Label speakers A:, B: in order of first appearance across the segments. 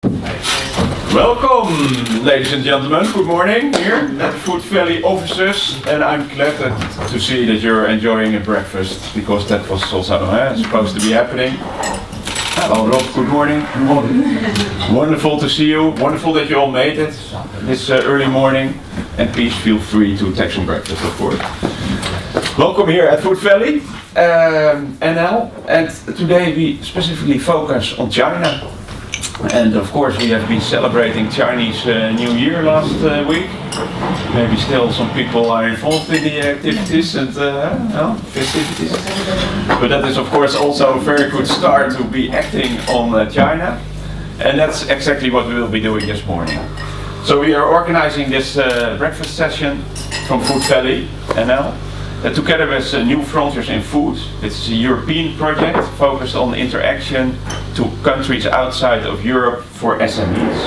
A: Welcome, ladies and gentlemen. Good morning here at the Foodvalley offices, and I'm glad to see that you're enjoying a breakfast, because that was also supposed to be happening. Hello Rob, good morning. Wonderful to see you. Wonderful that you all made it this early morning, and please feel free to take some breakfast, of course. Welcome here at Foodvalley NL, and today we specifically focus on China. And of course we have been celebrating Chinese New Year last week. Maybe still some people are involved in the activities and festivities. But that is of course also a very good start to be acting on China. And that's exactly what we will be doing this morning. So we are organizing this breakfast session from Foodvalley NL. Together with New Frontiers in Food. It's a European project focused on interaction to countries outside of Europe for SMEs.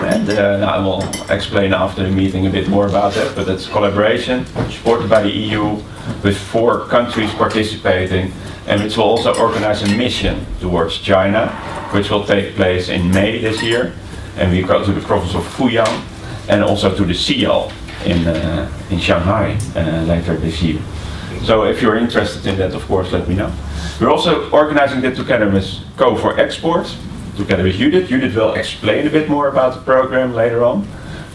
A: And I will explain after the meeting a bit more about that, but it's collaboration supported by the EU with 4 countries participating, and which will also organize a mission towards China, which will take place in May this year. And we go to the province of Fujian and also to the CL in Shanghai later this year. So if you're interested in that, of course, let me know. We're also organizing that together with Go4Export, together with Judith. Judith will explain a bit more about the program later on.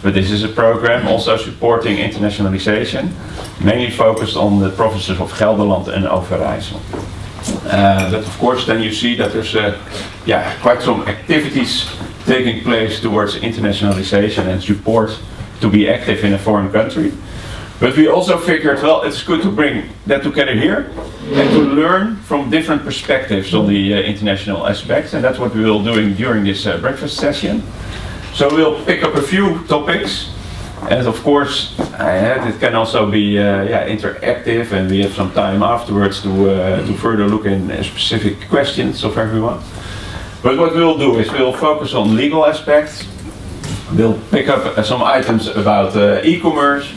A: But this is a program also supporting internationalization, mainly focused on the provinces of Gelderland and Overijssel. But of course then you see that there's quite some activities taking place towards internationalization and support to be active in a foreign country. But we also figured, well, it's good to bring that together here and to learn from different perspectives on the international aspects, and that's what we will be doing during this breakfast session. So we'll pick up a few topics, and of course it can also be interactive, and we have some time afterwards to further look in specific questions of everyone. But what we'll do is we'll focus on legal aspects. We'll pick up some items about e-commerce,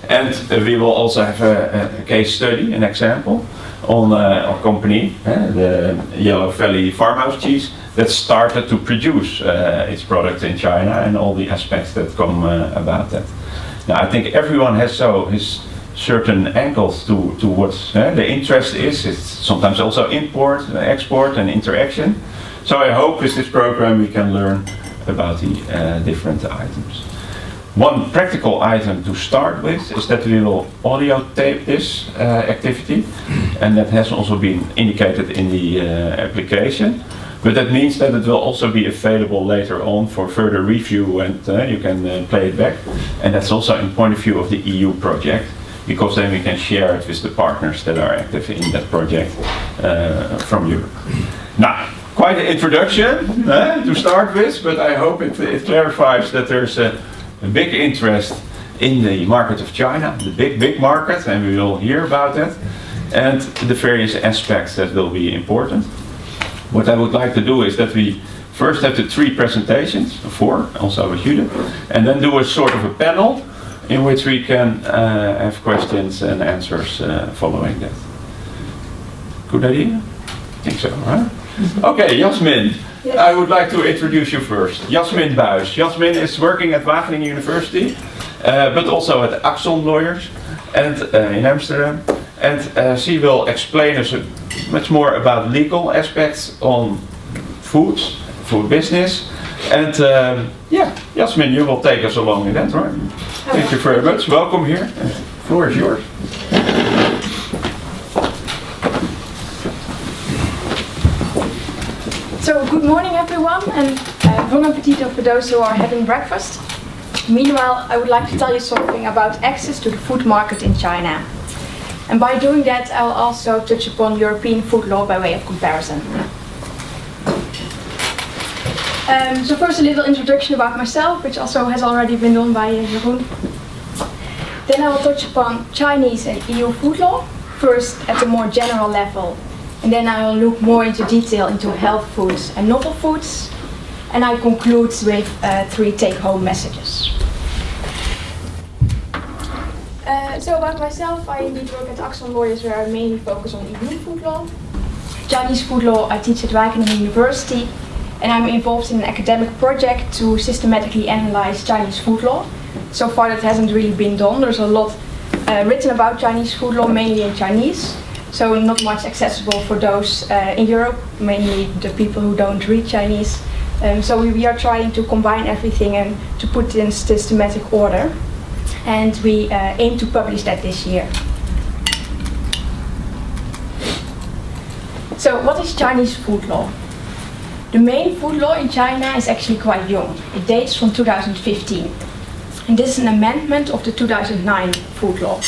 A: and we will also have a case study, an example, on a company, the Valley Farmhouse Cheese, that started to produce its product in China and all the aspects that come about that. Now I think everyone has his certain angles to what the interest is. It's sometimes also import, export and interaction. So I hope with this program we can learn about the different items. One practical item to start with is that we will audio tape this activity, and that has also been indicated in the application. But that means that it will also be available later on for further review, and you can play it back. And that's also in point of view of the EU project, because then we can share it with the partners that are active in that project from Europe. Now, quite an introduction to start with, but I hope it clarifies that there's a big interest in the market of China, the big market, and we will hear about that, and the various aspects that will be important. What I would like to do is that we first have the 3 presentations, 4, also with Judith, and then do a sort of a panel in which we can have questions and answers following that. Good idea? I think so, right? Okay, Jasmin, yes. I would like to introduce you first. Jasmin Buijs. Jasmin is working at Wageningen University, but also at Axon lawyers and in Amsterdam. And she will explain us much more about legal aspects on food business. And Jasmin, you will take us along in that, right? Thank you very much. Welcome here. The floor is yours.
B: So good morning everyone, and bon appetito for those who are having breakfast. Meanwhile, I would like to tell you something about access to the food market in China. And by doing that, I'll also touch upon European food law by way of comparison. So first a little introduction about myself, which also has already been done by Jeroen. Then I will touch upon Chinese and EU food law, first at a more general level. And then I will look more into detail into health foods and novel foods. And I conclude with 3 take-home messages. So about myself, I indeed work at Axon Lawyers, where I mainly focus on EU food law. Chinese food law I teach at Wageningen University. and I'm involved in an academic project to systematically analyze Chinese food law. So far that hasn't really been done. There's a lot written about Chinese food law, mainly in Chinese, so not much accessible for those in Europe, mainly the people who don't read Chinese. So we are trying to combine everything and to put it in systematic order, and we aim to publish that this year. So what is Chinese food law? The main food law in China is actually quite young. It dates from 2015. And this is an amendment of the 2009 food law.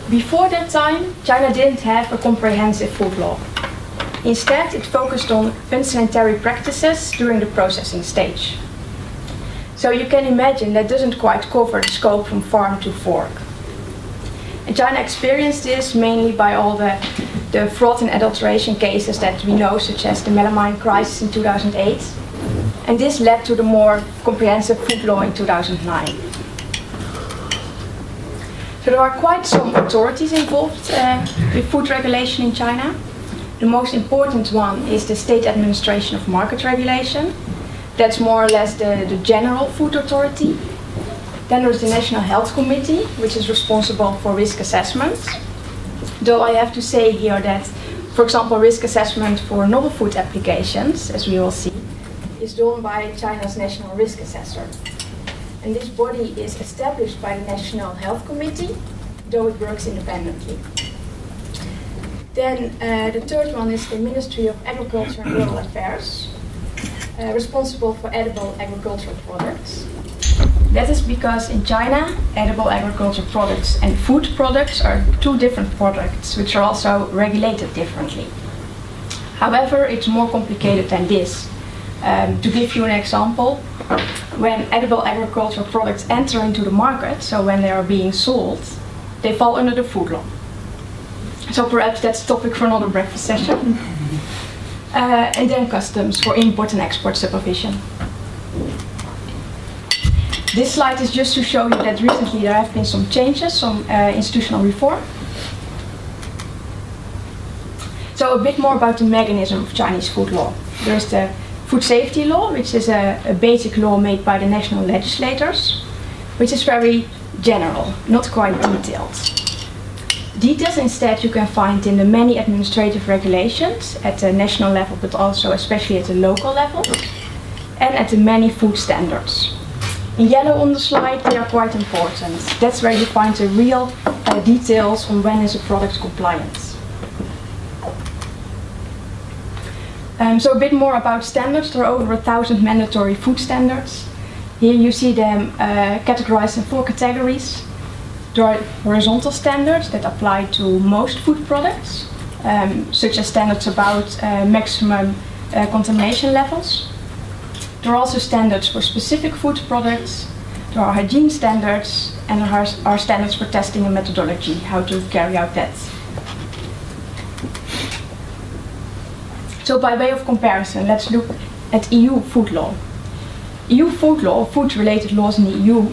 B: Before that time, China didn't have a comprehensive food law. Instead, it focused on unsanitary practices during the processing stage. So you can imagine that doesn't quite cover the scope from farm to fork. And China experienced this mainly by all the fraud and adulteration cases that we know, such as the melamine crisis in 2008. And this led to the more comprehensive food law in 2009. So there are quite some authorities involved with food regulation in China. The most important one is the State Administration of Market Regulation. That's more or less the general food authority. Then there's the National Health Committee, which is responsible for risk assessment. Though I have to say here that, for example, risk assessment for novel food applications, as we will see, is done by China's National Risk Assessor. And this body is established by the National Health Committee, though it works independently. Then the third one is the Ministry of Agriculture and Rural Affairs, responsible for edible agricultural products. That is because in China, edible agricultural products and food products are two different products, which are also regulated differently. However, it's more complicated than this. To give you an example, when edible agricultural products enter into the market, so when they are being sold, they fall under the food law. So perhaps that's a topic for another breakfast session. And then customs for import and export supervision. This slide is just to show you that recently there have been some changes, some institutional reform. So a bit more about the mechanism of Chinese food law. There's the food safety law, which is a basic law made by the national legislators, which is very general, not quite detailed. Details instead you can find in the many administrative regulations at the national level, but also especially at the local level, and at the many food standards. In yellow on the slide, they are quite important. That's where you find the real details on when is a product compliant. So a bit more about standards. There are over 1,000 mandatory food standards. Here you see them categorized in 4 categories. There are horizontal standards that apply to most food products, such as standards about maximum contamination levels. There are also standards for specific food products. There are hygiene standards, and there are standards for testing and methodology, how to carry out that. So by way of comparison, let's look at EU food law. EU food law, food-related laws in the EU,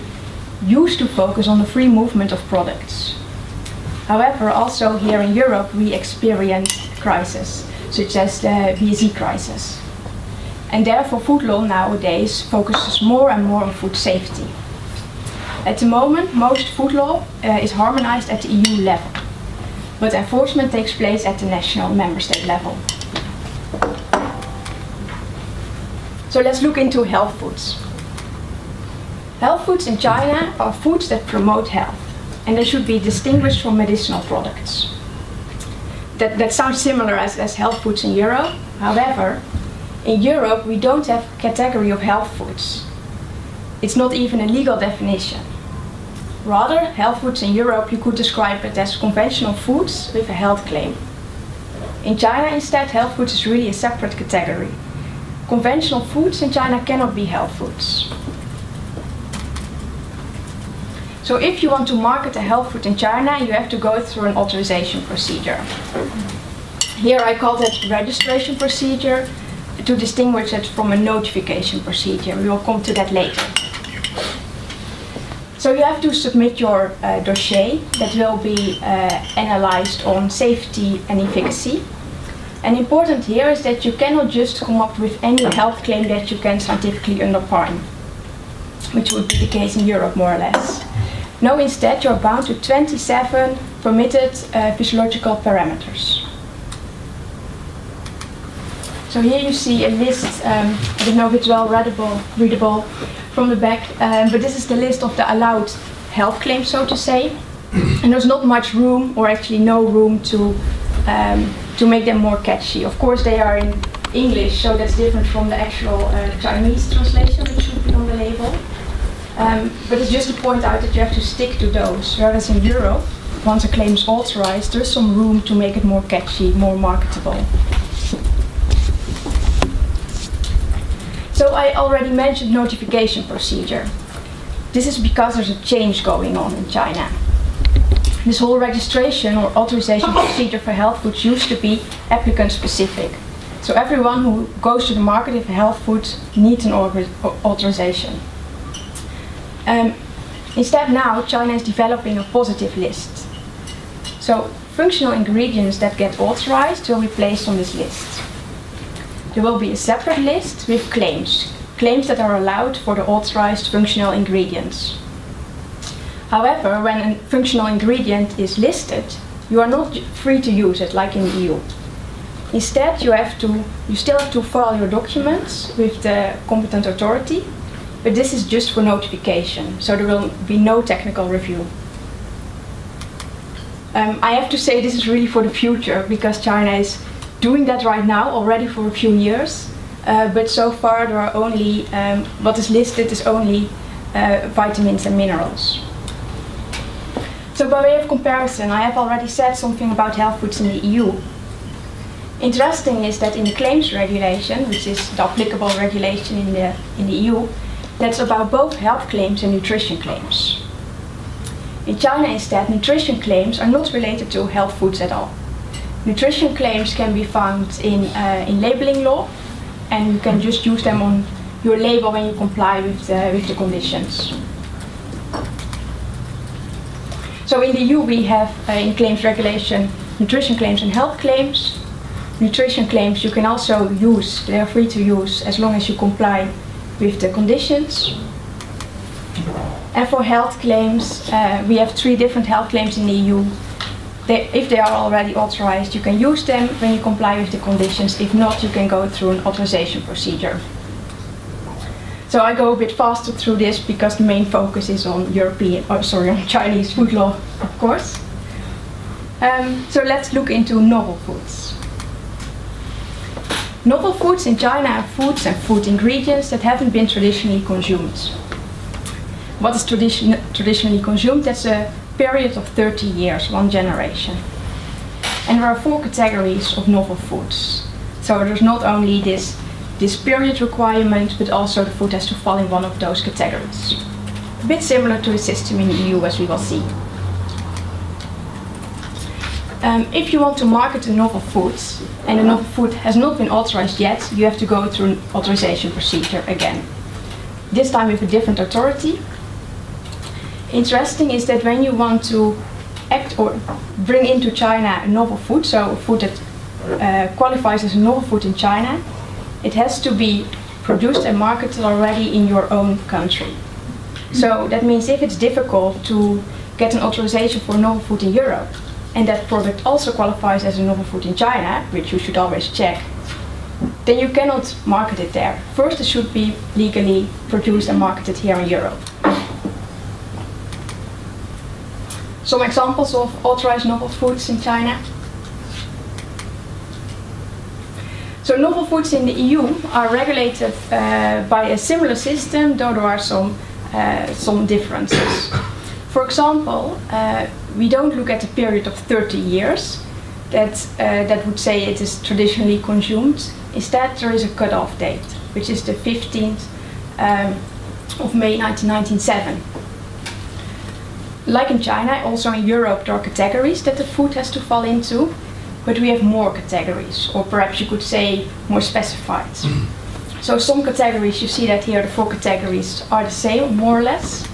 B: used to focus on the free movement of products. However, also here in Europe, we experienced crises, such as the BSE crisis. And therefore, food law nowadays focuses more and more on food safety. At the moment, most food law is harmonized at the EU level, but enforcement takes place at the national member state level. So let's look into health foods. Health foods in China are foods that promote health, and they should be distinguished from medicinal products. That sounds similar as health foods in Europe. However, in Europe we don't have a category of health foods. It's not even a legal definition. Rather, health foods in Europe you could describe it as conventional foods with a health claim. In China instead, health foods is really a separate category. Conventional foods in China cannot be health foods. So if you want to market a health food in China, you have to go through an authorization procedure. Here I call that registration procedure to distinguish it from a notification procedure. We will come to that later. So you have to submit your dossier that will be analyzed on safety and efficacy. And important here is that you cannot just come up with any health claim that you can scientifically underpin, which would be the case in Europe more or less. No, instead you're bound to 27 permitted physiological parameters. So here you see a list, I don't know if it's well readable from the back, but this is the list of the allowed health claims, so to say. And there's not much room, or actually no room, to make them more catchy. Of course they are in English, so that's different from the actual Chinese translation, which should be on the label. But it's just to point out that you have to stick to those, whereas in Europe, once a claim is authorized, there's some room to make it more catchy, more marketable. So I already mentioned notification procedure. This is because there's a change going on in China. This whole registration or authorization procedure for health foods used to be applicant specific. So everyone who goes to the market with health foods needs an authorization. Instead now, China is developing a positive list. So functional ingredients that get authorized will be placed on this list. There will be a separate list with claims that are allowed for the authorized functional ingredients. However, when a functional ingredient is listed, you are not free to use it like in the EU. Instead, you still have to file your documents with the competent authority, but this is just for notification, so there will be no technical review. I have to say this is really for the future, because China is doing that right now already for a few years, but so far there are only, what is listed is only vitamins and minerals. So by way of comparison, I have already said something about health foods in the EU. Interesting is that in the claims regulation, which is the applicable regulation in the EU, that's about both health claims and nutrition claims. In China instead, nutrition claims are not related to health foods at all. Nutrition claims can be found in labeling law, and you can just use them on your label when you comply with the conditions. So in the EU we have in claims regulation nutrition claims and health claims. Nutrition claims you can also use, they are free to use as long as you comply with the conditions. And for health claims, we have 3 different health claims in the EU. If they are already authorized, you can use them when you comply with the conditions. If not, you can go through an authorization procedure. So I go a bit faster through this because the main focus is on on Chinese food law, of course. So let's look into novel foods. Novel foods in China are foods and food ingredients that haven't been traditionally consumed. What is traditionally consumed? That's a period of 30 years, 1 generation. And there are 4 categories of novel foods. So there's not only this period requirement, but also the food has to fall in one of those categories. A bit similar to the system in the EU, as we will see. If you want to market a novel food, and the novel food has not been authorized yet, you have to go through an authorization procedure again. This time with a different authority. Interesting is that when you want to act or bring into China a novel food, so a food that qualifies as a novel food in China, it has to be produced and marketed already in your own country. So that means if it's difficult to get an authorization for a novel food in Europe, and that product also qualifies as a novel food in China, which you should always check, then you cannot market it there. First, it should be legally produced and marketed here in Europe. Some examples of authorized novel foods in China. So novel foods in the EU are regulated by a similar system, though there are some differences. For example, we don't look at a period of 30 years that would say it is traditionally consumed. Instead, there is a cut-off date, which is the 15th of May 1997. Like in China, also in Europe there are categories that the food has to fall into, but we have more categories, or perhaps you could say more specified. So some categories, you see that here the 4 categories are the same, more or less.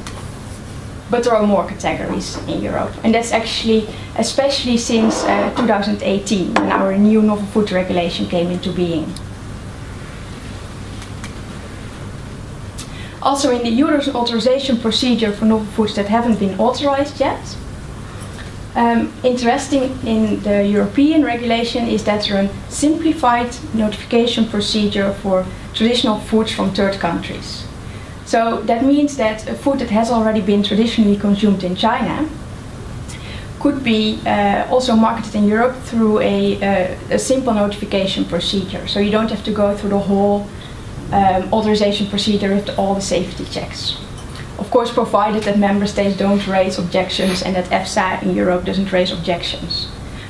B: but there are more categories in Europe, and that's actually especially since 2018, when our new novel food regulation came into being. Also, in the use authorization procedure for novel foods that haven't been authorized yet, interesting in the European regulation is that there is a simplified notification procedure for traditional foods from third countries. So that means that a food that has already been traditionally consumed in China could be also marketed in Europe through a simple notification procedure. So you don't have to go through the whole authorization procedure with all the safety checks. Of course, provided that member states don't raise objections and that EFSA in Europe doesn't raise objections.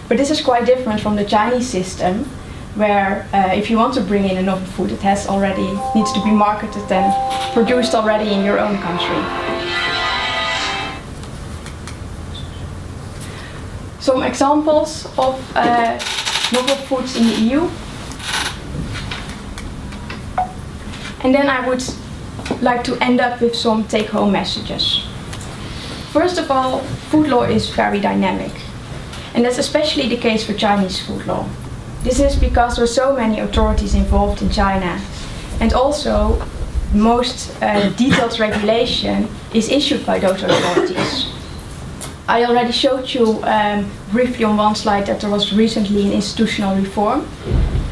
B: But this is quite different from the Chinese system, where if you want to bring in a novel food, it needs to be marketed and produced already in your own country. Some examples of novel foods in the EU. And then I would like to end up with some take-home messages. First of all, food law is very dynamic, and that's especially the case for Chinese food law. This is because there are so many authorities involved in China, and also most detailed regulation is issued by those authorities. I already showed you briefly on one slide that there was recently an institutional reform.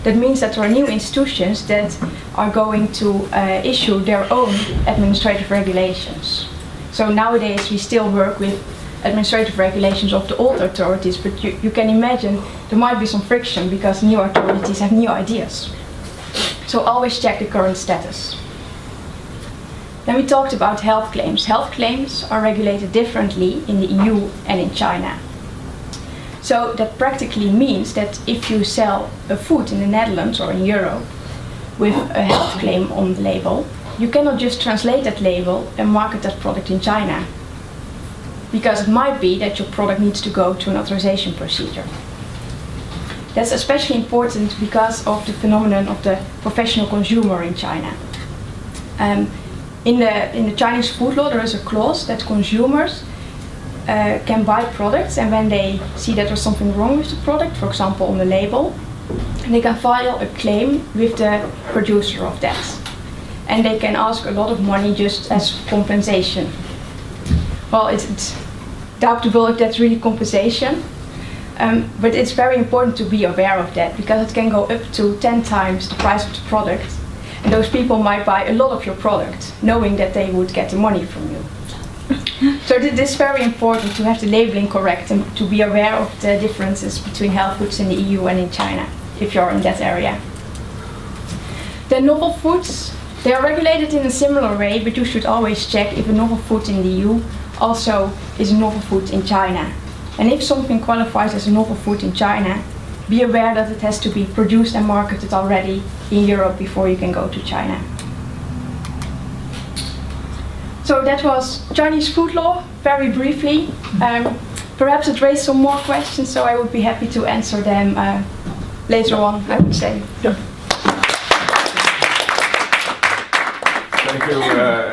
B: That means that there are new institutions that are going to issue their own administrative regulations. So nowadays we still work with administrative regulations of the old authorities, but you can imagine there might be some friction because new authorities have new ideas. So always check the current status. Then we talked about health claims. Health claims are regulated differently in the EU and in China. So that practically means that if you sell a food in the Netherlands or in Europe with a health claim on the label, you cannot just translate that label and market that product in China, because it might be that your product needs to go to an authorization procedure. That's especially important because of the phenomenon of the professional consumer in China. In the Chinese food law, there is a clause that consumers can buy products, and when they see that there's something wrong with the product, for example on the label, they can file a claim with the producer of that. And they can ask a lot of money just as compensation. Well, it's doubtful if that's really compensation, but it's very important to be aware of that, because it can go up to 10 times the price of the product, and those people might buy a lot of your product knowing that they would get the money from you. So it is very important to have the labeling correct and to be aware of the differences between health foods in the EU and in China, if you're in that area. The novel foods, they are regulated in a similar way, but you should always check if a novel food in the EU also is a novel food in China. And if something qualifies as a novel food in China, be aware that it has to be produced and marketed already in Europe before you can go to China. So that was Chinese food law, very briefly. Perhaps it raised some more questions, so I would be happy to answer them later on, I would say.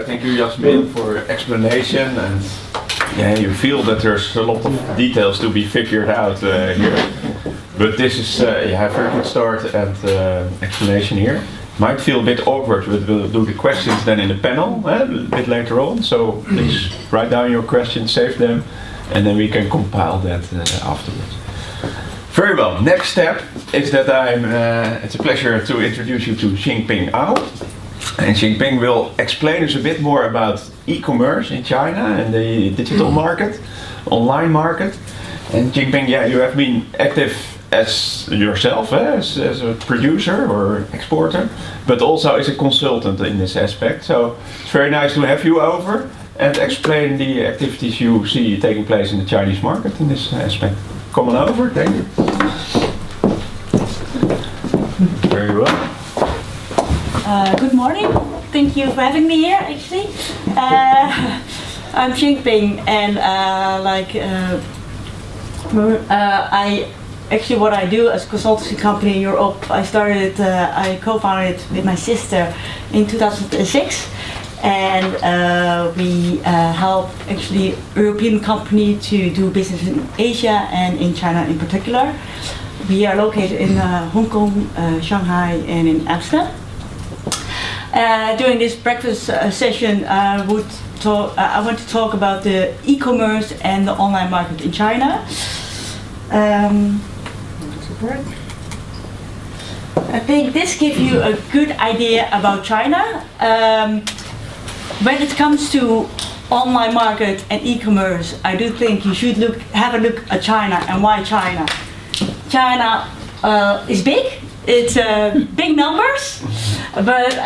A: Thank you, Jasmin, for explanation. And yeah, you feel that there's a lot of details to be figured out here. But this is a very good start and explanation here. Might feel a bit awkward, but we'll do the questions then in the panel a bit later on. So please write down your questions, save them, and then we can compile that afterwards. Very well. Next step is that it's a pleasure to introduce you to Ching Ping Au. And Ching Ping will explain us a bit more about e-commerce in China and the digital market, online market. And Ching Ping, yeah, you have been active as yourself, as a producer or exporter, but also as a consultant in this aspect. So it's very nice to have you over and explain the activities you see taking place in the Chinese market in this aspect. Come on over, thank you. Very well.
C: Good morning. Thank you for having me here. Actually, I'm Ching Ping, and what I do as a consultancy company in Europe, I co-founded it with my sister in 2006, and we help actually European company to do business in Asia and in China in particular. We are located in Hong Kong, Shanghai, and in Amsterdam. During this breakfast session, I want to talk about the e-commerce and the online market in China. I think this gives you a good idea about China. When it comes to online market and e-commerce, I do think you should have a look at China. And why China? China is big. It's big numbers, but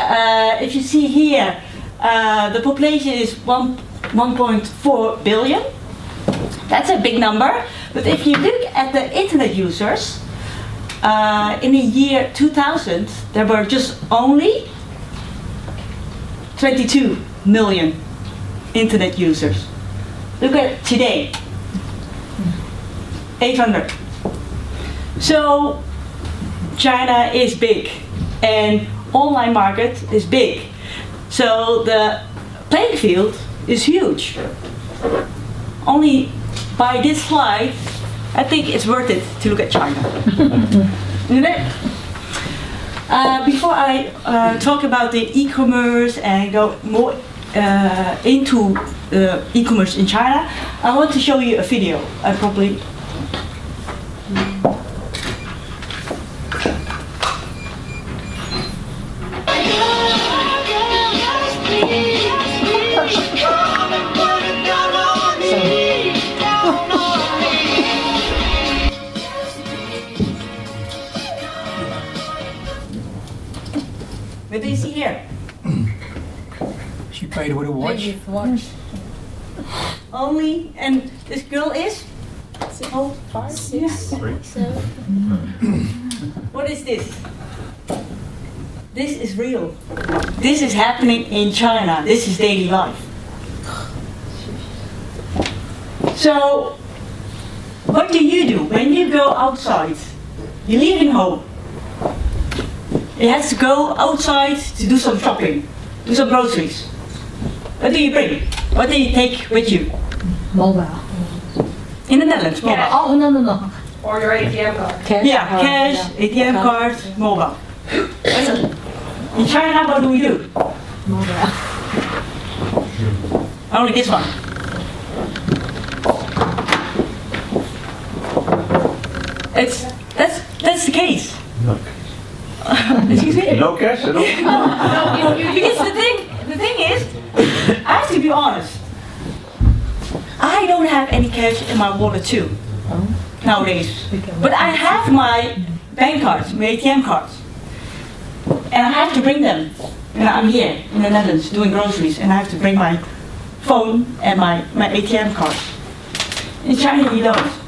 C: if you see here, the population is 1.4 billion. That's a big number. But if you look at the internet users, in the year 2000, there were just only 22 million internet users. Look at today, 800. So China is big and online market is big. So the playing field is huge. Only by this slide, I think it's worth it to look at China. Isn't it? Before I talk about the e-commerce and go more into e-commerce in China, I want to show you a video. I probably what do you see here?
D: She paid with a watch.
C: Only, and this girl is?
B: 5, 6, 7.
C: What is this? This is real. This is happening in China. This is daily life. So, what do you do when you go outside? You're leaving home. You have to go outside to do some shopping, do some groceries. What do you bring? What do you take with you?
E: Mobile.
C: In the Netherlands, mobile.
E: Oh, no.
F: Or your ATM card.
E: Cash.
C: Yeah, cash, ATM card, mobile. In China, what do we do?
E: Mobile.
C: Only this one. That's the case.
A: No,
C: Excuse me?
A: no cash at all?
C: Because the thing is, I have to be honest. I don't have any cash in my wallet too nowadays. But I have my bank cards, my ATM cards. And I have to bring them. And I'm here in the Netherlands doing groceries and I have to bring my phone and my ATM card. In China you don't.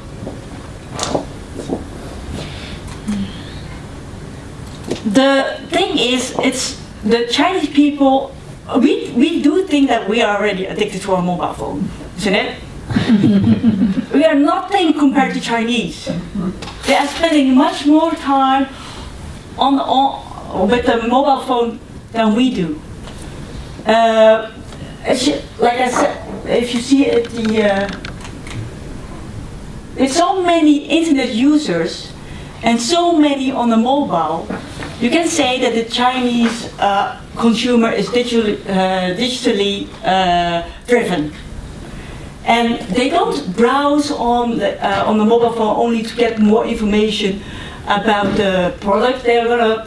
C: The thing is, it's the Chinese people, we do think that we are already addicted to our mobile phone, isn't it? We are nothing compared to Chinese. They are spending much more time with the mobile phone than we do. Like I said, if you see it, there's so many internet users and so many on the mobile. You can say that the Chinese consumer is digitally driven, and they don't browse on the mobile phone only to get more information about the product they're gonna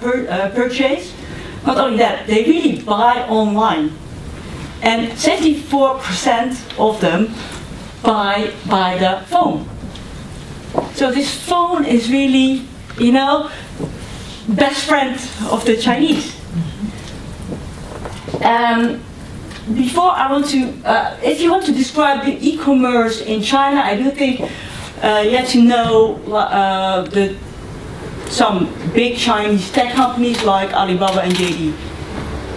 C: purchase. Not only that, they really buy online, and 74% of them buy by the phone. So this phone is really, best friend of the Chinese. Before I want to, if you want to describe the e-commerce in China, I do think you have to know some big Chinese tech companies like Alibaba and JD.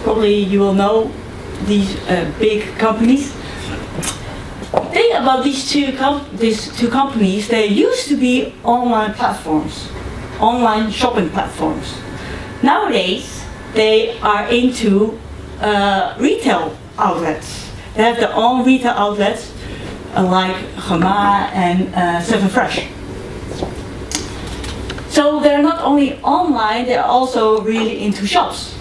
C: Probably you will know these big companies. The thing about these two companies, they used to be online platforms, online shopping platforms. Nowadays, they are into retail outlets. They have their own retail outlets, like Gema and 7 Fresh. So they're not only online, they're also really into shops.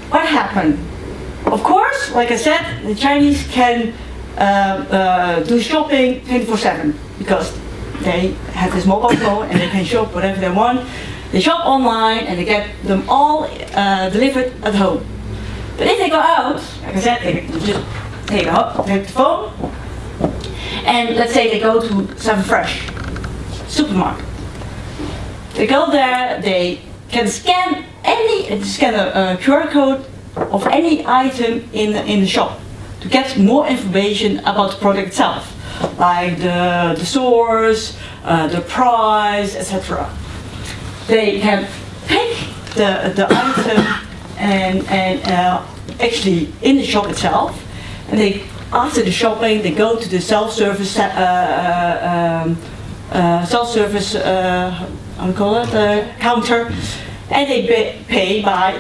C: What happened? Of course, like I said, the Chinese can do shopping 24/7 because they have this mobile phone and they can shop whatever they want. They shop online and they get them all delivered at home. But if they go out, like I said, they just take the phone and let's say they go to 7 Fresh supermarket. They go there, they can scan a QR code of any item in the shop to get more information about the product itself, like the source, the price, etc. They can pick the item and actually in the shop itself, and they after the shopping they go to the self-service counter, and they pay by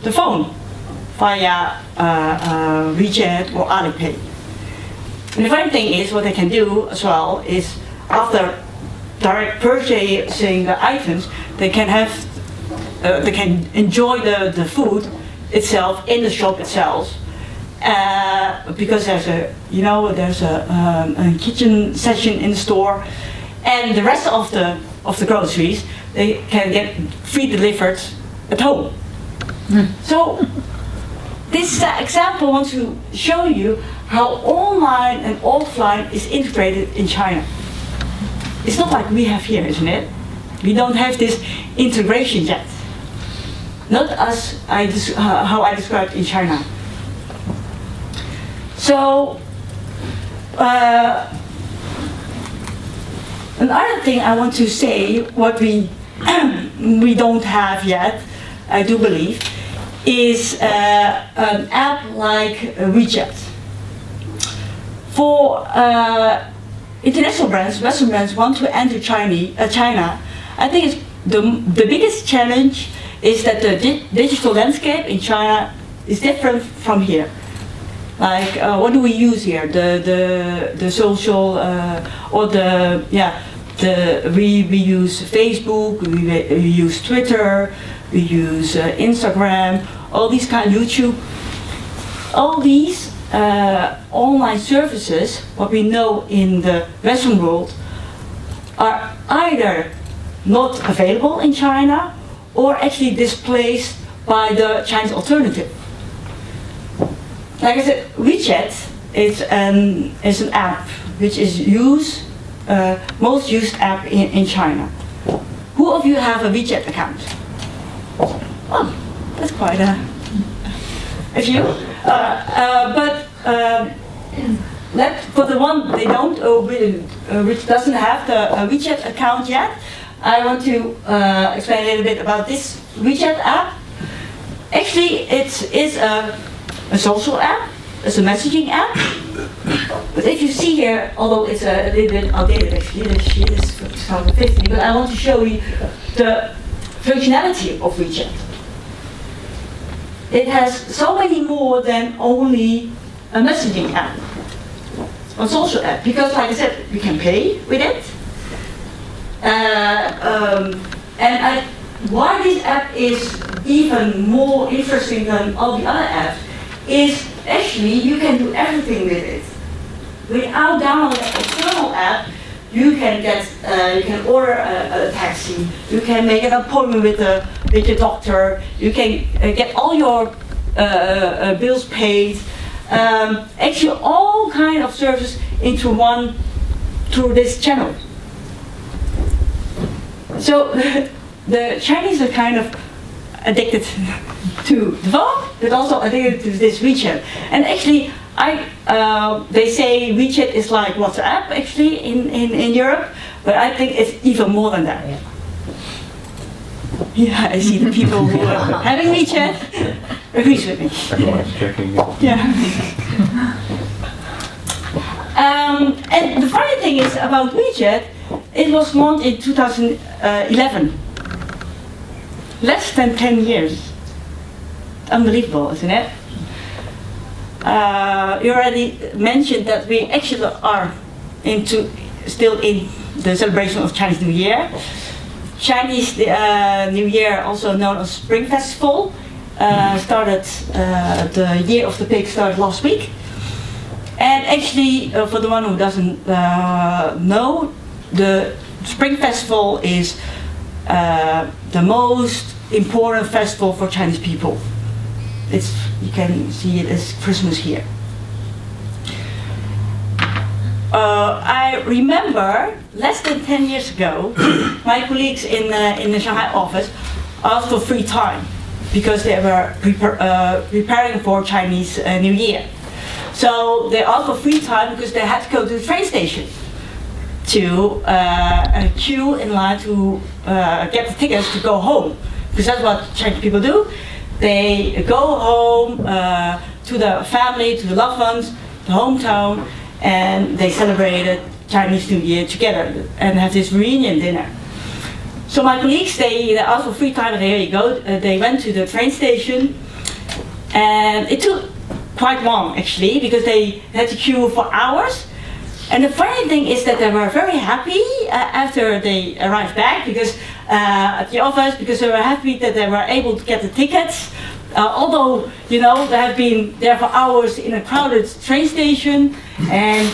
C: the phone via WeChat or Alipay. And the funny thing is, what they can do as well is, after direct purchasing the items, they can enjoy the food itself in the shop itself, because there's a kitchen section in the store, and the rest of the groceries they can get free delivered at home. So this example wants to show you how online and offline is integrated in China. It's not like we have here, isn't it? We don't have this integration yet. Not as how I described in China. So another thing I want to say, what we don't have yet, I do believe, is an app like WeChat. For international brands, Western brands want to enter China, I think the biggest challenge is that the digital landscape in China is different from here. Like, what do we use here? The social we use Facebook, we use Twitter, we use Instagram, all these kind of YouTube. All these online services, what we know in the Western world, are either not available in China or actually displaced by the Chinese alternative. Like I said, WeChat is an app which is most used app in China. Who of you have a WeChat account? Oh, that's quite a few. For the one they don't, which doesn't have the WeChat account yet, I want to explain a little bit about this WeChat app. Actually, it is a social app. It's a messaging app. But if you see here, although it's a little bit outdated actually, this year is 2015, but I want to show you the functionality of WeChat. It has so many more than only a messaging app, a social app, because like I said, we can pay with it. Why this app is even more interesting than all the other apps is actually you can do everything with it. Without downloading an external app, you can order a taxi, you can make an appointment with your doctor, you can get all your bills paid, actually all kind of services into one through this channel. So the Chinese are kind of addicted to the phone, but also addicted to this WeChat. And actually, they say WeChat is like WhatsApp actually in Europe, but I think it's even more than that. Yeah, I see the people who are having WeChat agrees with me.
A: Everyone's checking.
C: Yeah. And the funny thing is about WeChat, it was launched in 2011. Less than 10 years. Unbelievable, isn't it? you already mentioned that we actually are still in the celebration of Chinese New Year. Chinese New Year, also known as Spring Festival, started, the Year of the Pig started last week. And actually, for the one who doesn't know, the Spring Festival is the most important festival for Chinese people. You can see it as Christmas here. I remember less than 10 years ago, my colleagues in the Shanghai office asked for free time because they were preparing for Chinese New Year. So they asked for free time because they had to go to the train station to queue in line to get the tickets to go home. Because that's what Chinese people do. They go home to the family, to the loved ones, the hometown, and they celebrated Chinese New Year together and have this reunion dinner. So my colleagues, they asked for free time, and here you go. They went to the train station, and it took quite long actually, because they had to queue for hours. And the funny thing is that they were very happy after they arrived back, because at the office, because they were happy that they were able to get the tickets. Although, you know, they have been there for hours in a crowded train station, and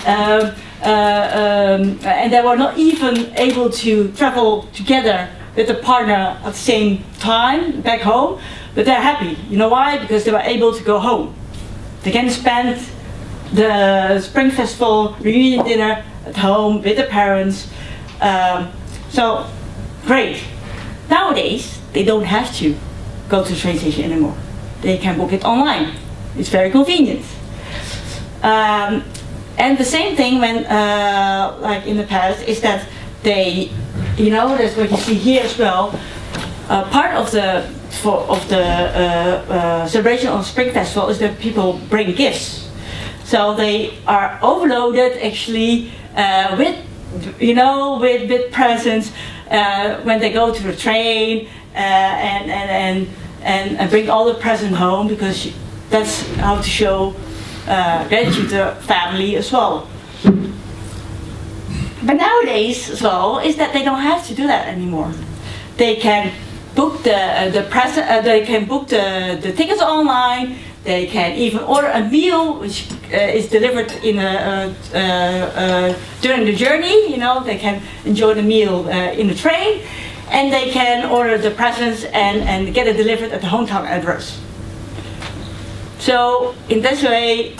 C: they were not even able to travel together with a partner at the same time back home. But they're happy. You know why? Because they were able to go home. They can spend the Spring Festival reunion dinner at home with their parents. So, great. Nowadays, they don't have to go to the train station anymore. They can book it online. It's very convenient. And the same thing when, like in the past, is that they, you know, that's what you see here as well. Part of the celebration of Spring Festival is that people bring gifts. So they are overloaded actually with, you know, with presents when they go to the train and bring all the presents home, because that's how to show gratitude to the family as well. But nowadays as well is that they don't have to do that anymore. They can book the tickets online. They can even order a meal which is delivered in during the journey. You know, they can enjoy the meal in the train, and they can order the presents and get it delivered at the hometown address. So in this way,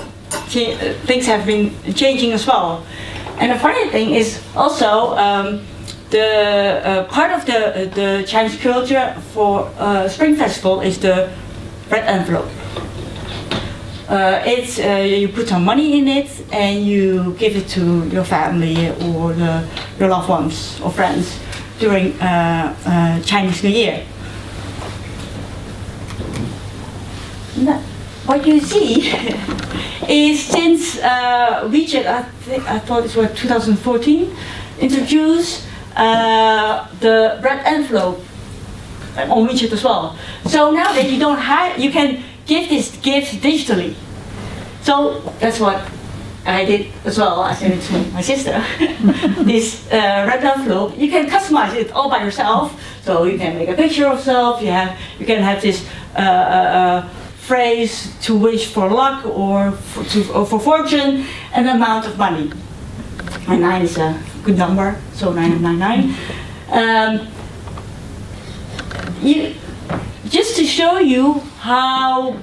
C: things have been changing as well. And the funny thing is also the part of the Chinese culture for Spring Festival is the red envelope. It's you put some money in it and you give it to your family or your loved ones or friends during Chinese New Year. Now, what you see is since WeChat, I thought it was 2014, introduced the red envelope on WeChat as well. So now that you don't have, you can give this gift digitally. So that's what I did as well. I sent it to my sister. This red envelope, you can customize it all by yourself. So you can make a picture of yourself. You can have this phrase to wish for luck or for fortune, and the amount of money. And 9 is a good number, so 999. Just to show you how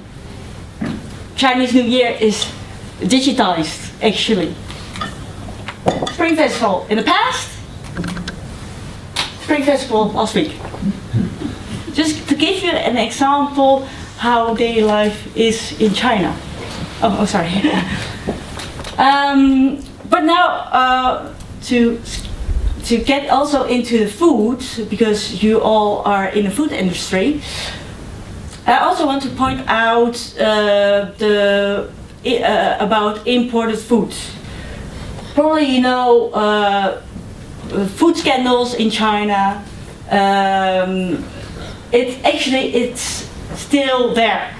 C: Chinese New Year is digitized, actually. Spring Festival in the past, Spring Festival last week. Just to give you an example how daily life is in China. Oh sorry. But now to get also into the food, because you all are in the food industry, I also want to point out about imported foods. Probably you know food scandals in China. It's still there.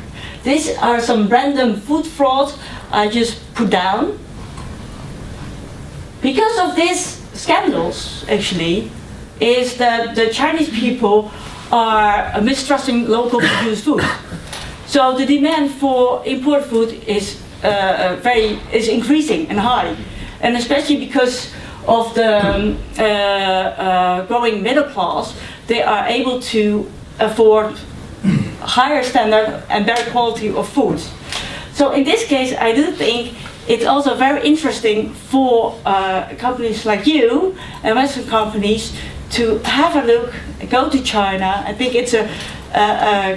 C: These are some random food frauds I just put down. Because of these scandals, actually, is that the Chinese people are mistrusting local produced food. So the demand for import food is increasing and high, and especially because of the growing middle class, they are able to afford higher standard and better quality of food. So in this case, I do think it's also very interesting for companies like you and Western companies to have a look, go to China. I think it's a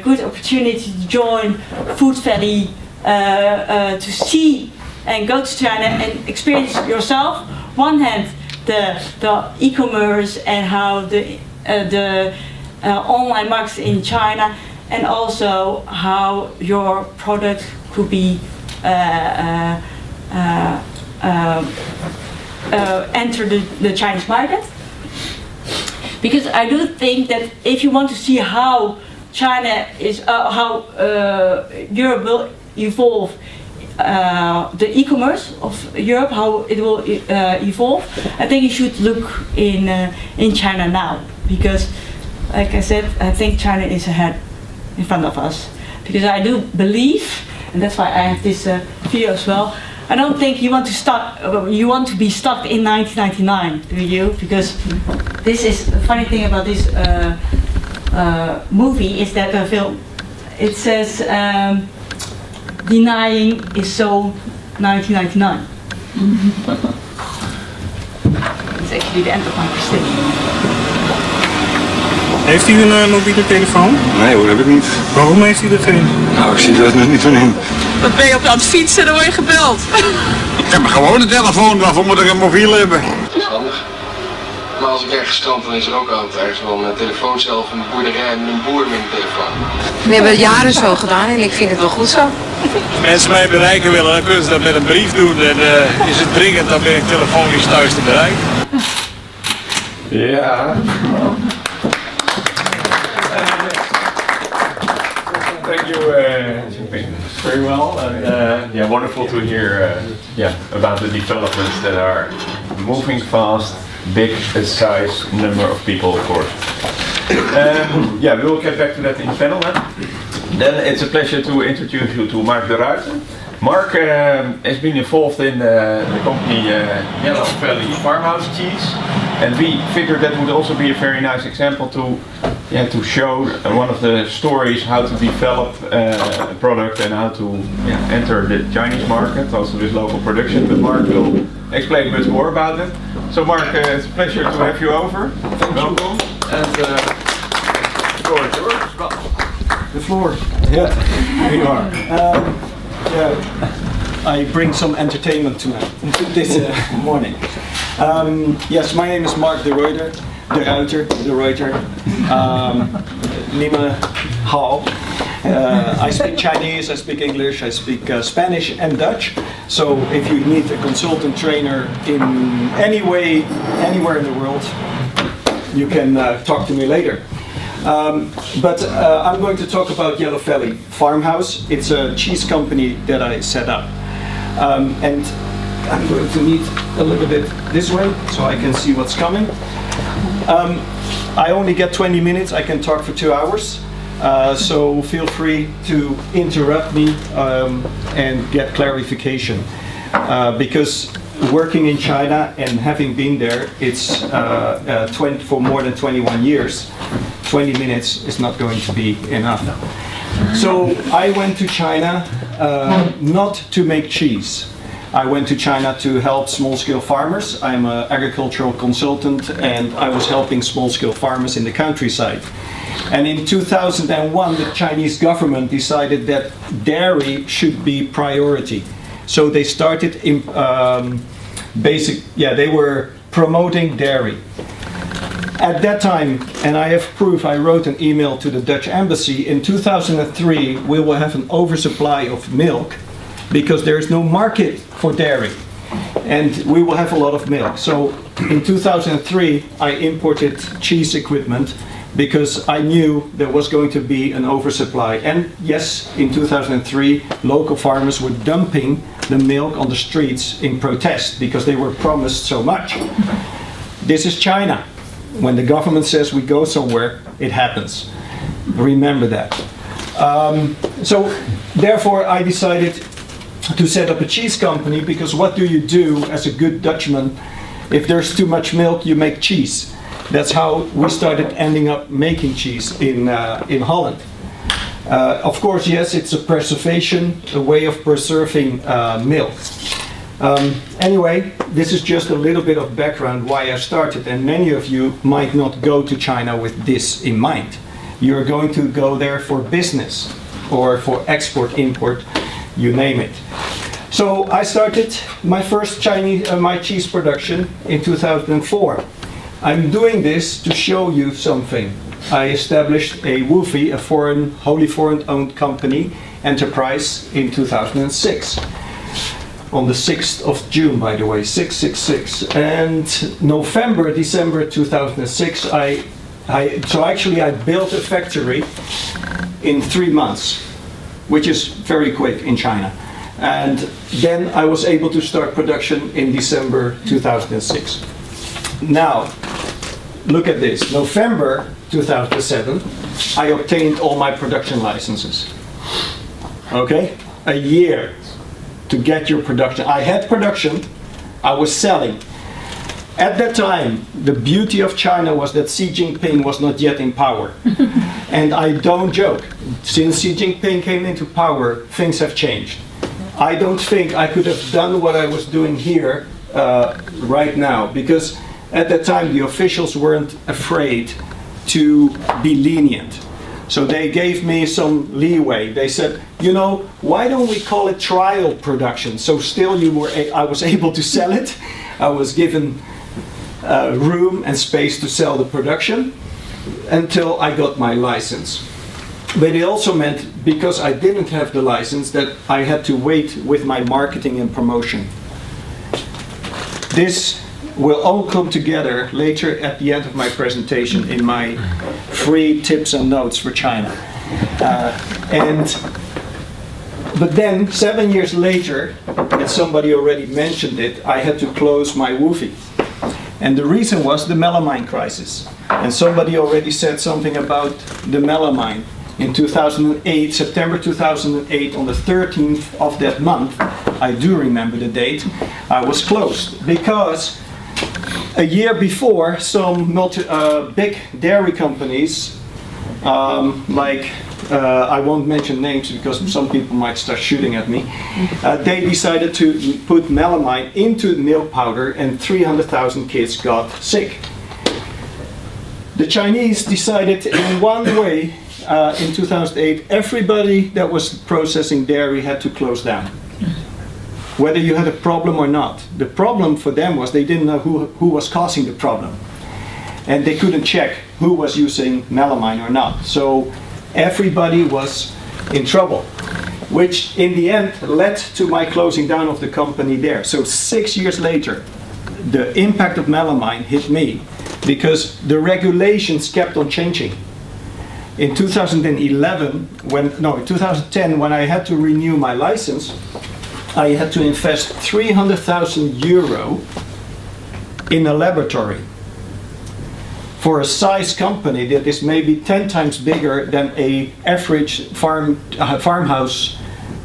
C: good opportunity to join Foodvalley, to see and go to China and experience yourself. One hand, the e-commerce and how the online markets in China, and also how your product could be enter the Chinese market. Because I do think that if you want to see how China is, how Europe will evolve, the e-commerce of Europe, how it will evolve, I think you should look in China now. Because, like I said, I think China is ahead in front of us. Because I do believe, and that's why I have this video as well, I don't think you want to be stuck in 1999, do you? Because this is the funny thing about this movie is that the film, it says denying is so 1999. It's actually the end of my prestige.
F: Heeft u een mobiele telefoon?
G: Nee hoor, heb ik niet.
F: Waarom heeft u dat geen?
G: Nou, ik zie er niet van in.
H: Dan ben je aan het fietsen en dan word je gebeld.
G: Ik heb gewoon een telefoon, waarvoor moet ik een mobiel hebben? Dat is handig. Maar als ik ergens strand, dan is er ook altijd ergens wel een telefoon zelf, een boerderij en een boer met een telefoon.
H: We hebben het jaren zo gedaan en ik vind het wel goed zo.
F: Als mensen mij bereiken willen, dan kunnen ze dat met een brief doen. En is het dringend, dan ben ik telefonisch thuis te bereiken.
A: Yeah. Thank you, Ching Ping. Very well, and yeah, wonderful to hear about the developments that are moving fast, big size number of people, of course. Yeah, we will get back to that in the panel then. It's a pleasure to introduce you to Marc de Ruiter. Marc has been involved in the company Valley Farmhouse Cheese, and we figured that would also be a very nice example to show one of the stories how to develop a product and how to enter the Chinese market, also with local production. But Marc will explain much more about it. So Marc, it's a pleasure to have you over. Welcome. And the floor is yours.
I: The floor. Yeah, here you are. I bring some entertainment tonight, this morning. Yes, my name is Marc de Ruiter. De Ruiter. Nima Hao. I speak Chinese, I speak English, I speak Spanish and Dutch. So if you need a consultant trainer in any way, anywhere in the world, you can talk to me later. But I'm going to talk about Yellow Valley Farmhouse. It's a cheese company that I set up. And I'm going to need a little bit this way so I can see what's coming. I only get 20 minutes, I can talk for 2 hours. So feel free to interrupt me and get clarification. Because working in China and having been there, it's for more than 21 years, 20 minutes is not going to be enough. So I went to China not to make cheese. I went to China to help small-scale farmers. I'm an agricultural consultant and I was helping small-scale farmers in the countryside. And in 2001, the Chinese government decided that dairy should be priority. So they started they were promoting dairy. At that time, and I have proof, I wrote an email to the Dutch embassy, in 2003 we will have an oversupply of milk because there is no market for dairy and we will have a lot of milk. So in 2003 I imported cheese equipment because I knew there was going to be an oversupply. And yes, in 2003, local farmers were dumping the milk on the streets in protest because they were promised so much. This is China. When the government says we go somewhere, it happens. Remember that. So therefore I decided to set up a cheese company, because what do you do as a good Dutchman? If there's too much milk, you make cheese. That's how we started ending up making cheese in Holland. Of course, yes, it's a preservation, a way of preserving milk. Anyway, this is just a little bit of background why I started, and many of you might not go to China with this in mind. You're going to go there for business or for export, import, you name it. So I started my first my cheese production in 2004. I'm doing this to show you something. I established a WOFE, a wholly foreign owned company, enterprise in 2006. On the 6th of June, by the way, 666. And December 2006, so actually I built a factory in 3 months, which is very quick in China. And then I was able to start production in December 2006. Now, look at this. November 2007, I obtained all my production licenses. Okay? A year to get your production. I had production, I was selling. At that time, the beauty of China was that Xi Jinping was not yet in power. And I don't joke. Since Xi Jinping came into power, things have changed. I don't think I could have done what I was doing here right now, because at that time the officials weren't afraid to be lenient. So they gave me some leeway. They said, you know, why don't we call it trial production? So still I was able to sell it. I was given room and space to sell the production until I got my license. But it also meant, because I didn't have the license, that I had to wait with my marketing and promotion. This will all come together later at the end of my presentation in my free tips and notes for China. But then 7 years later, and somebody already mentioned it, I had to close my WOFE. And the reason was the melamine crisis. And somebody already said something about the melamine. In 2008, September 2008, on the 13th of that month, I do remember the date, I was closed. Because a year before, some big dairy companies, I won't mention names because some people might start shooting at me, they decided to put melamine into milk powder, and 300,000 kids got sick. The Chinese decided in one way, in 2008, everybody that was processing dairy had to close down. Whether you had a problem or not. The problem for them was they didn't know who was causing the problem. And they couldn't check who was using melamine or not. So everybody was in trouble, which in the end led to my closing down of the company there. So 6 years later, the impact of melamine hit me, because the regulations kept on changing. In 2010, when I had to renew my license, I had to invest 300,000 euro in a laboratory for a size company that is maybe 10 times bigger than a average farmhouse,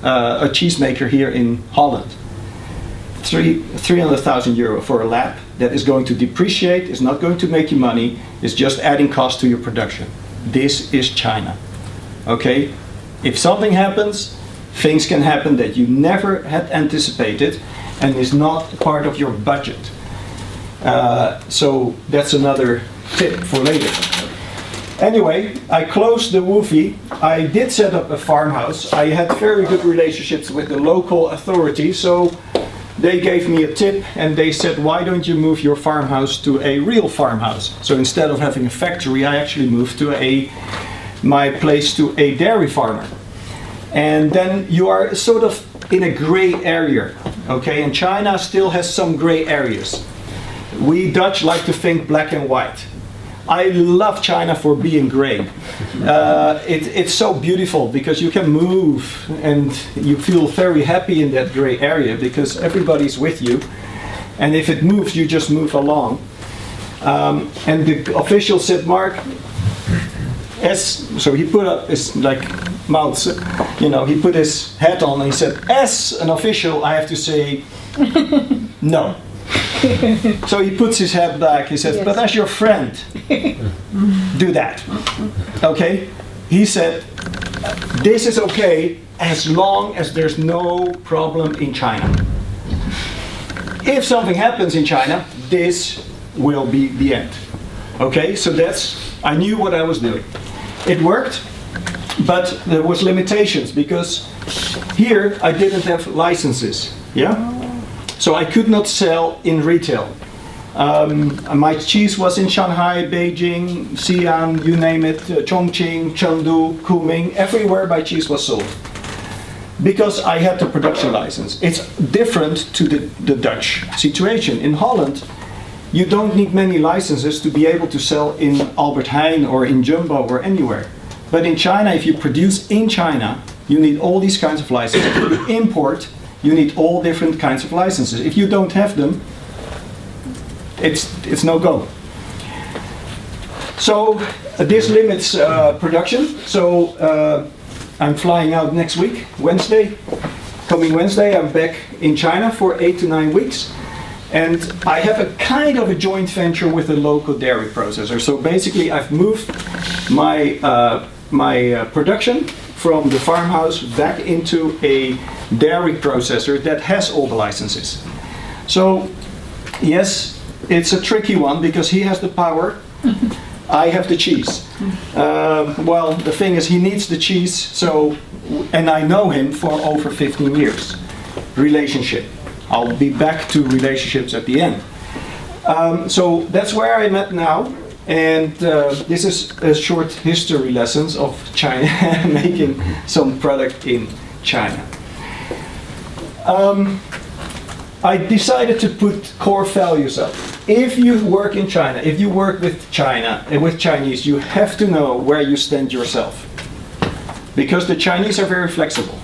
I: a cheesemaker here in Holland. 300,000 euro for a lab that is going to depreciate, is not going to make you money, is just adding cost to your production. This is China. Okay? If something happens, things can happen that you never had anticipated and is not part of your budget. So that's another tip for later. Anyway, I closed the WOFE. I did set up a farmhouse. I had very good relationships with the local authorities, so they gave me a tip and they said, why don't you move your farmhouse to a real farmhouse? So instead of having a factory, I actually moved to my place to a dairy farmer. And then you are sort of in a gray area, okay? And China still has some gray areas. We Dutch like to think black and white. I love China for being great. It's so beautiful because you can move and you feel very happy in that gray area because everybody's with you. And if it moves, you just move along. And the official said, Mark, so he put up his mouth, he put his hat on and he said, as an official, I have to say no. So he puts his hat back, he says, but as your friend, do that. Okay? He said, this is okay as long as there's no problem in China. If something happens in China, this will be the end. Okay? So I knew what I was doing. It worked, but there was limitations because here I didn't have licenses. Yeah? So I could not sell in retail. My cheese was in Shanghai, Beijing, Xi'an, you name it, Chongqing, Chengdu, Kunming, everywhere my cheese was sold. Because I had the production license. It's different to the Dutch situation. In Holland, you don't need many licenses to be able to sell in Albert Heijn or in Jumbo or anywhere. But in China, if you produce in China, you need all these kinds of licenses. If you import, you need all different kinds of licenses. If you don't have them, it's no go. So this limits production. So I'm flying out next week, Wednesday. Coming Wednesday, I'm back in China for 8 to 9 weeks. And I have a kind of a joint venture with a local dairy processor. So basically, I've moved my production from the farmhouse back into a dairy processor that has all the licenses. So yes, it's a tricky one because he has the power, I have the cheese. Well, the thing is he needs the cheese, and I know him for over 15 years. Relationship. I'll be back to relationships at the end. So that's where I'm at now. And this is a short history lessons of China, making some product in China. I decided to put core values up. If you work in China, if you work with China and with Chinese, you have to know where you stand yourself. Because the Chinese are very flexible.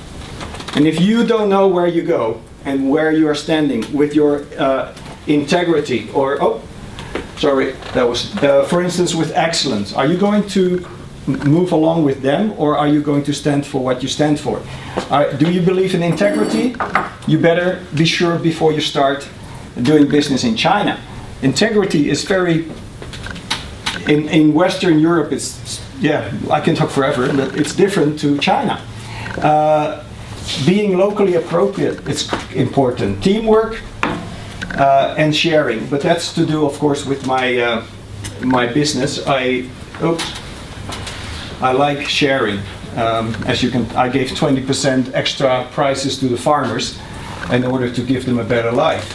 I: And if you don't know where you go and where you are standing with your integrity or, that was, for instance, with excellence. Are you going to move along with them or are you going to stand for what you stand for? Do you believe in integrity? You better be sure before you start doing business in China. Integrity is very, in Western Europe, I can talk forever, but it's different to China. Being locally appropriate, it's important. Teamwork, and sharing, but that's to do, of course, with my my business. I like sharing. As you can, I gave 20% extra prices to the farmers in order to give them a better life.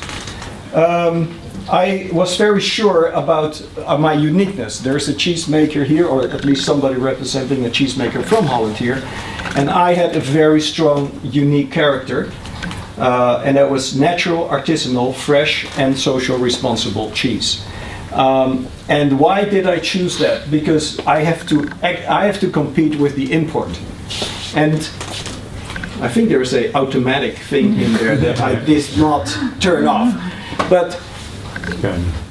I: I was very sure about my uniqueness. There's a cheesemaker here, or at least somebody representing a cheesemaker from Holland here, and I had a very strong, unique character. And that was natural, artisanal, fresh, and social responsible cheese. And why did I choose that? Because I have to compete with the import. And I think there is an automatic thing in there that I did not turn off. But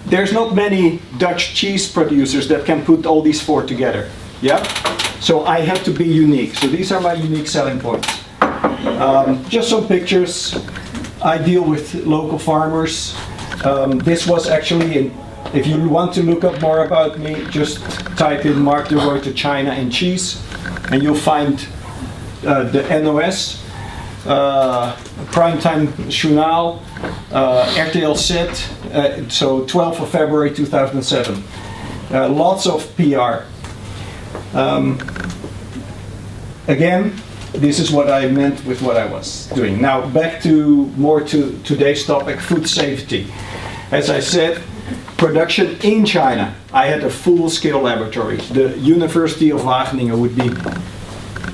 I: there's not many Dutch cheese producers that can put all these four together. Yeah? So I have to be unique. So these are my unique selling points. Just some pictures. I deal with local farmers. This was actually, if you want to look up more about me, just type in Marc de Ruiter China and cheese, and you'll find the NOS, Primetime Journaal, RTL Set, so 12th of February 2007. Lots of PR. Again, this is what I meant with what I was doing. Now back to today's topic, food safety. As I said, production in China. I had a full-scale laboratory. The University of Wageningen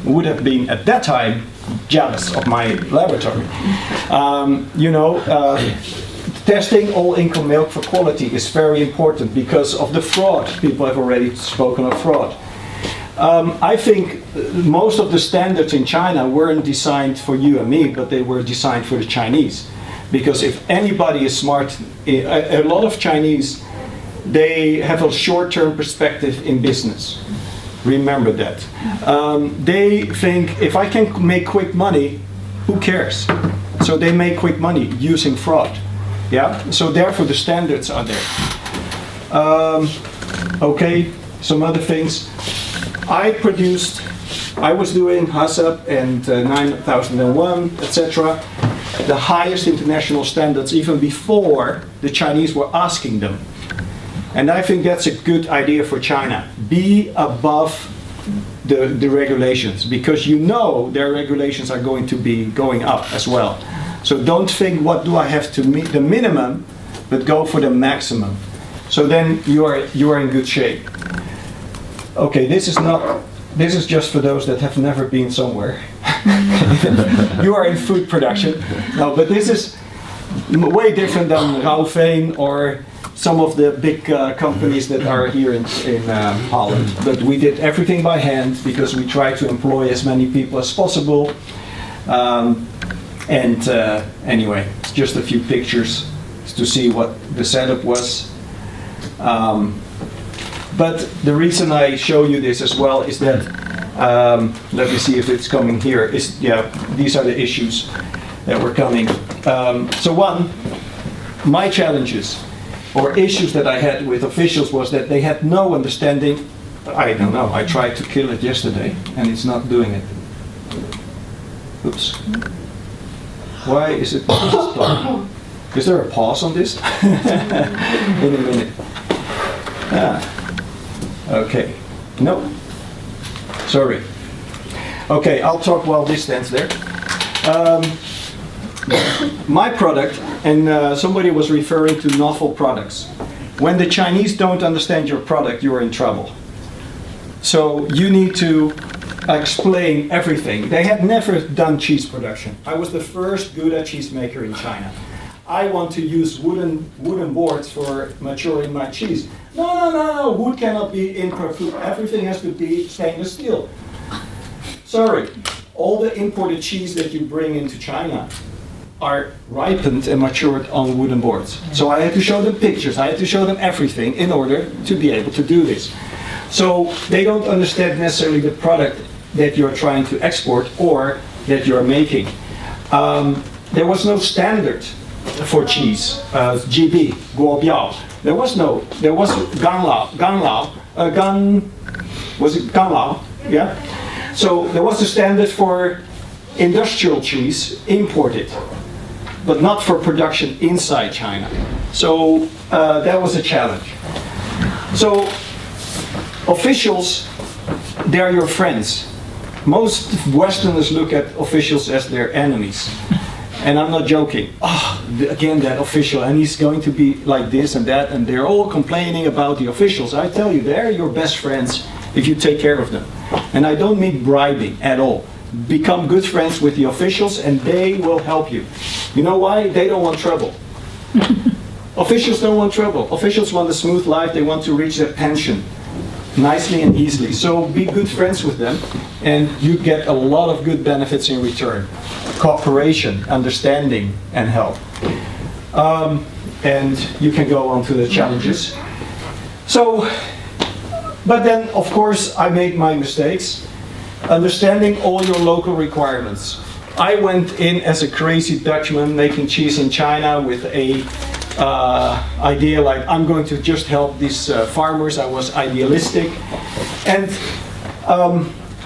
I: would have been at that time jealous of my laboratory. Testing all income milk for quality is very important because of the fraud. People have already spoken of fraud. I think most of the standards in China weren't designed for you and me, but they were designed for the Chinese. Because if anybody is smart, a lot of Chinese, they have a short-term perspective in business. Remember that. They think, if I can make quick money, who cares? So they make quick money using fraud. Yeah. So therefore the standards are there. Okay. Some other things. I was doing HACCP and 9001, etc. The highest international standards even before the Chinese were asking them. And I think that's a good idea for China. Be above the regulations, because you know their regulations are going to be going up as well. So don't think, what do I have to meet the minimum, but go for the maximum. So then you are in good shape. Okay, this is just for those that have never been somewhere. You are in food production. No, but this is way different than Rauwveen or some of the big companies that are here in Holland. But we did everything by hand because we try to employ as many people as possible. Anyway, it's just a few pictures to see what the setup was. But the reason I show you this as well is that, let me see if it's coming here, these are the issues that were coming. So one, my challenges or issues that I had with officials was that they had no understanding. I don't know, I tried to kill it yesterday and it's not doing it. Oops. Why is it stopped? Is there a pause on this? In a minute. Okay. No. Sorry. Okay, I'll talk while this stands there. My product, and somebody was referring to novel products. When the Chinese don't understand your product, you're in trouble. So you need to explain everything. They had never done cheese production. I was the first Gouda cheese maker in China. I want to use wooden boards for maturing my cheese. No, wood cannot be input food. Everything has to be stainless steel. Sorry, all the imported cheese that you bring into China are ripened and matured on wooden boards. So I had to show them pictures, I had to show them everything in order to be able to do this. So they don't understand necessarily the product that you're trying to export or that you're making. There was no standard for cheese, GB, Guobiao. There was Ganlao, was it Ganlao? Yeah. So there was a standard for industrial cheese imported, but not for production inside China. So that was a challenge. So officials, they're your friends. Most Westerners look at officials as their enemies. And I'm not joking. Again, that official, and he's going to be like this and that, and they're all complaining about the officials. I tell you, they're your best friends if you take care of them. And I don't mean bribing at all. Become good friends with the officials and they will help you. You know why? They don't want trouble. Officials don't want trouble. Officials want a smooth life. They want to reach their pension nicely and easily. So be good friends with them and you get a lot of good benefits in return. Cooperation, understanding, and help. And you can go on to the challenges. So, but then of course I made my mistakes. Understanding all your local requirements. I went in as a crazy Dutchman making cheese in China with a idea like I'm going to just help these farmers. I was idealistic, and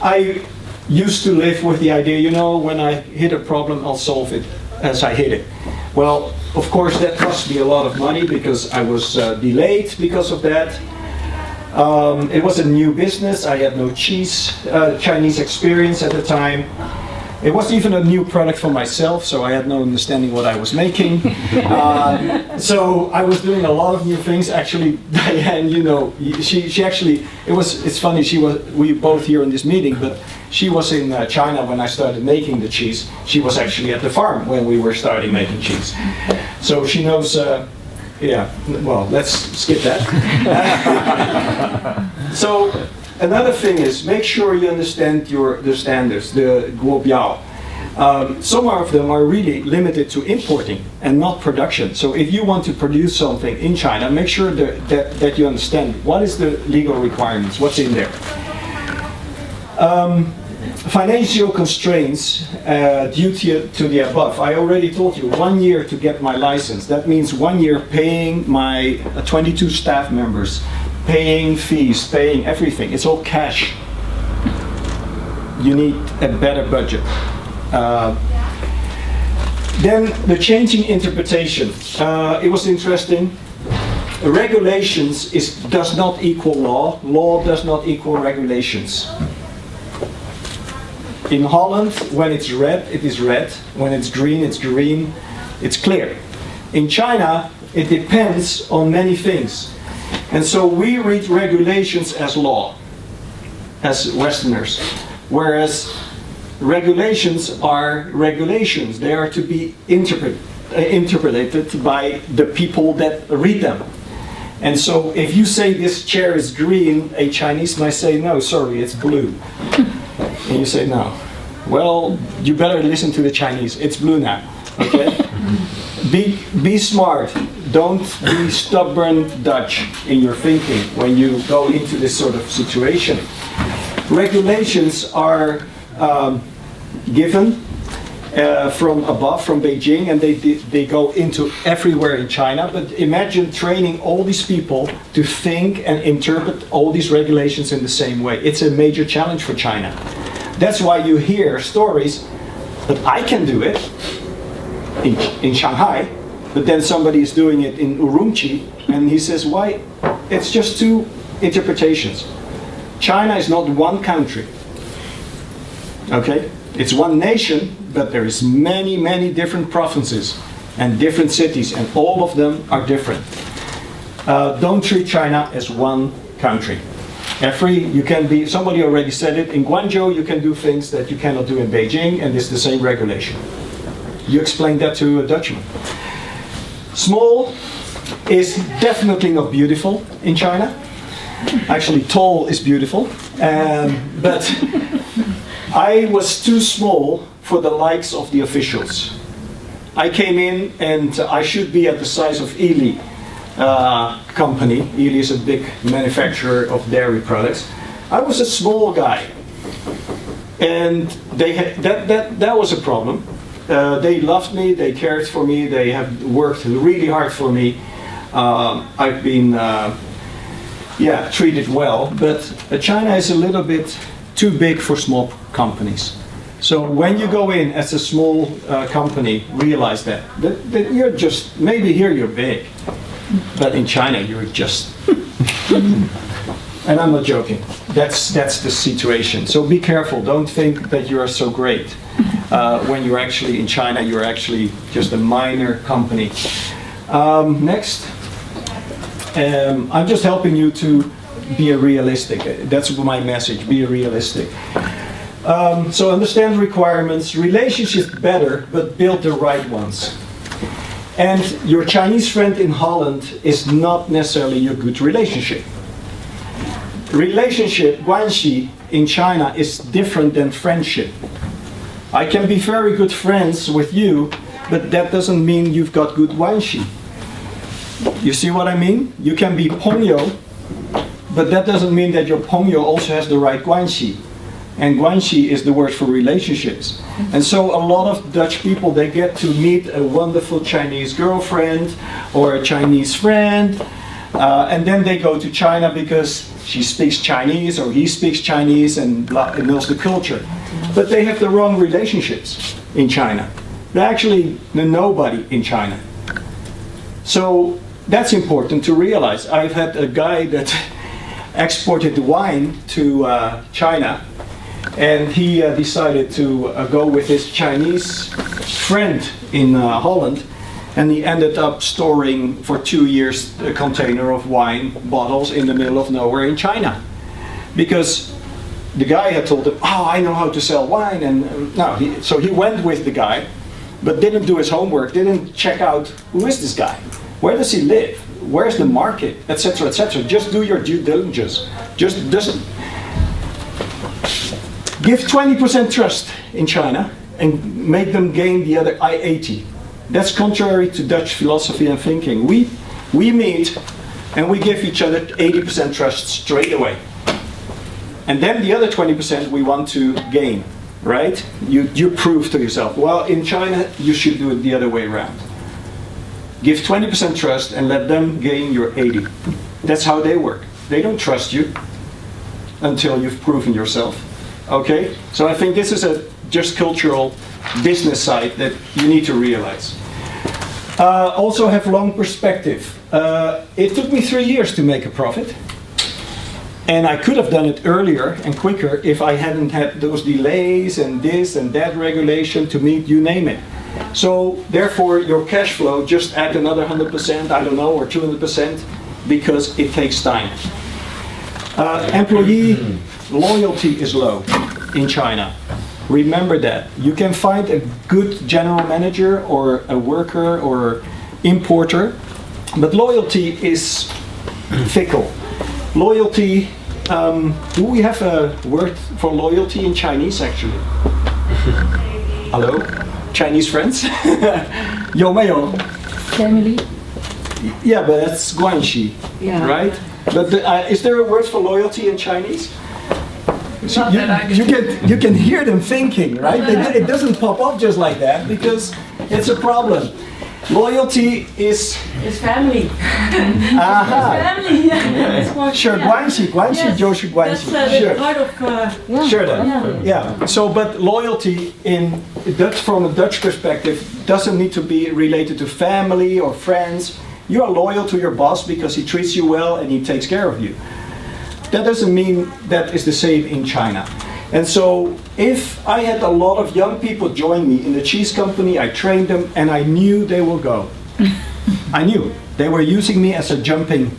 I: I used to live with the idea, you know, when I hit a problem, I'll solve it as I hit it. Well, of course, that cost me a lot of money because I was delayed because of that. It was a new business. I had no Chinese experience at the time. It was even a new product for myself, so I had no understanding what I was making. So I was doing a lot of new things. Actually, Diane, you know, she actually, it's funny, we both here in this meeting, but she was in China when I started making the cheese. She was actually at the farm when we were starting making cheese. So she knows, yeah, well, let's skip that. So another thing is, make sure you understand the standards, the guobiao. Some of them are really limited to importing and not production. So if you want to produce something in China, make sure that you understand what is the legal requirements, what's in there. Financial constraints due to the above. I already told you, 1 year to get my license. That means 1 year paying my 22 staff members, paying fees, paying everything. It's all cash. You need a better budget. Then the changing interpretation. It was interesting. Regulations does not equal law. Law does not equal regulations. In Holland, when it's red, it is red. When it's green, it's green. It's clear. In China, it depends on many things. And so we read regulations as law, as Westerners. Whereas regulations are regulations. They are to be interpreted by the people that read them. And so if you say this chair is green, a Chinese might say, no, sorry, it's blue. And you say, no. Well, you better listen to the Chinese. It's blue now, okay? Be smart. Don't be stubborn Dutch in your thinking when you go into this sort of situation. Regulations are given from above, from Beijing, and they go into everywhere in China. But imagine training all these people to think and interpret all these regulations in the same way. It's a major challenge for China. That's why you hear stories that I can do it in Shanghai, but then somebody is doing it in Urumqi, and he says, why? It's just two interpretations. China is not one country. Okay? It's one nation, but there is many, many different provinces and different cities, and all of them are different. Don't treat China as one country. Somebody already said it, in Guangzhou you can do things that you cannot do in Beijing, and it's the same regulation. You explain that to a Dutchman. Small is definitely not beautiful in China. Actually, tall is beautiful, but I was too small for the likes of the officials. I came in and I should be at the size of Ely company. Ely is a big manufacturer of dairy products. I was a small guy, and that was a problem. They loved me, they cared for me, they have worked really hard for me. I've been treated well, but China is a little bit too big for small companies. So when you go in as a small company, realize that you're just, maybe here you're big, but in China you're just, and I'm not joking, that's the situation. So be careful, don't think that you are so great. When you're actually in China, you're actually just a minor company. Next. I'm just helping you to be realistic. That's my message, be realistic. So understand requirements, relationships better, but build the right ones. And your Chinese friend in Holland is not necessarily your good relationship. Relationship, guanxi, in China is different than friendship. I can be very good friends with you, but that doesn't mean you've got good guanxi. You see what I mean? You can be pongyo, but that doesn't mean that your pongyo also has the right guanxi. And guanxi is the word for relationships. And so a lot of Dutch people, they get to meet a wonderful Chinese girlfriend or a Chinese friend, and then they go to China because she speaks Chinese or he speaks Chinese and knows the culture. But they have the wrong relationships in China. They're actually nobody in China. So that's important to realize. I've had a guy that exported wine to China, and he decided to go with his Chinese friend in Holland, and he ended up storing for 2 years a container of wine bottles in the middle of nowhere in China, because the guy had told him, "Oh, I know how to sell wine," and so he went with the guy, but didn't do his homework, didn't check out who is this guy, where does he live, where's the market, etc., etc. Just do your due diligence. Just give 20% trust in China and make them gain the other 80. That's contrary to Dutch philosophy and thinking. We meet and we give each other 80% trust straight away. And then the other 20% we want to gain, right? You prove to yourself, well, in China you should do it the other way around. Give 20% trust and let them gain your 80. That's how they work. They don't trust you until you've proven yourself. Okay? So I think this is a just cultural business side that you need to realize. Also have long perspective. It took me 3 years to make a profit. And I could have done it earlier and quicker if I hadn't had those delays and this and that regulation to meet, you name it. So therefore your cash flow, just add another 100%, I don't know, or 200%, because it takes time. Employee loyalty is low in China. Remember that. You can find a good general manager or a worker or importer, but loyalty is fickle. Loyalty, do we have a word for loyalty in Chinese actually? Hello? Chinese friends? 有没有?
E: Family.
I: Yeah, but that's guanxi, right? But is there a word for loyalty in Chinese? So you can hear them thinking, right? It doesn't pop up just like that because it's a problem. Loyalty is
C: family.
I: Family.
C: Yeah.
I: Sure, guanxi 就是关系. Sure.
C: Part of.
I: Sure then. Yeah. So, but loyalty in Dutch, from a Dutch perspective, doesn't need to be related to family or friends. You are loyal to your boss because he treats you well and he takes care of you. That doesn't mean that is the same in China. And so if I had a lot of young people join me in the cheese company, I trained them and I knew they will go. I knew. They were using me as a jumping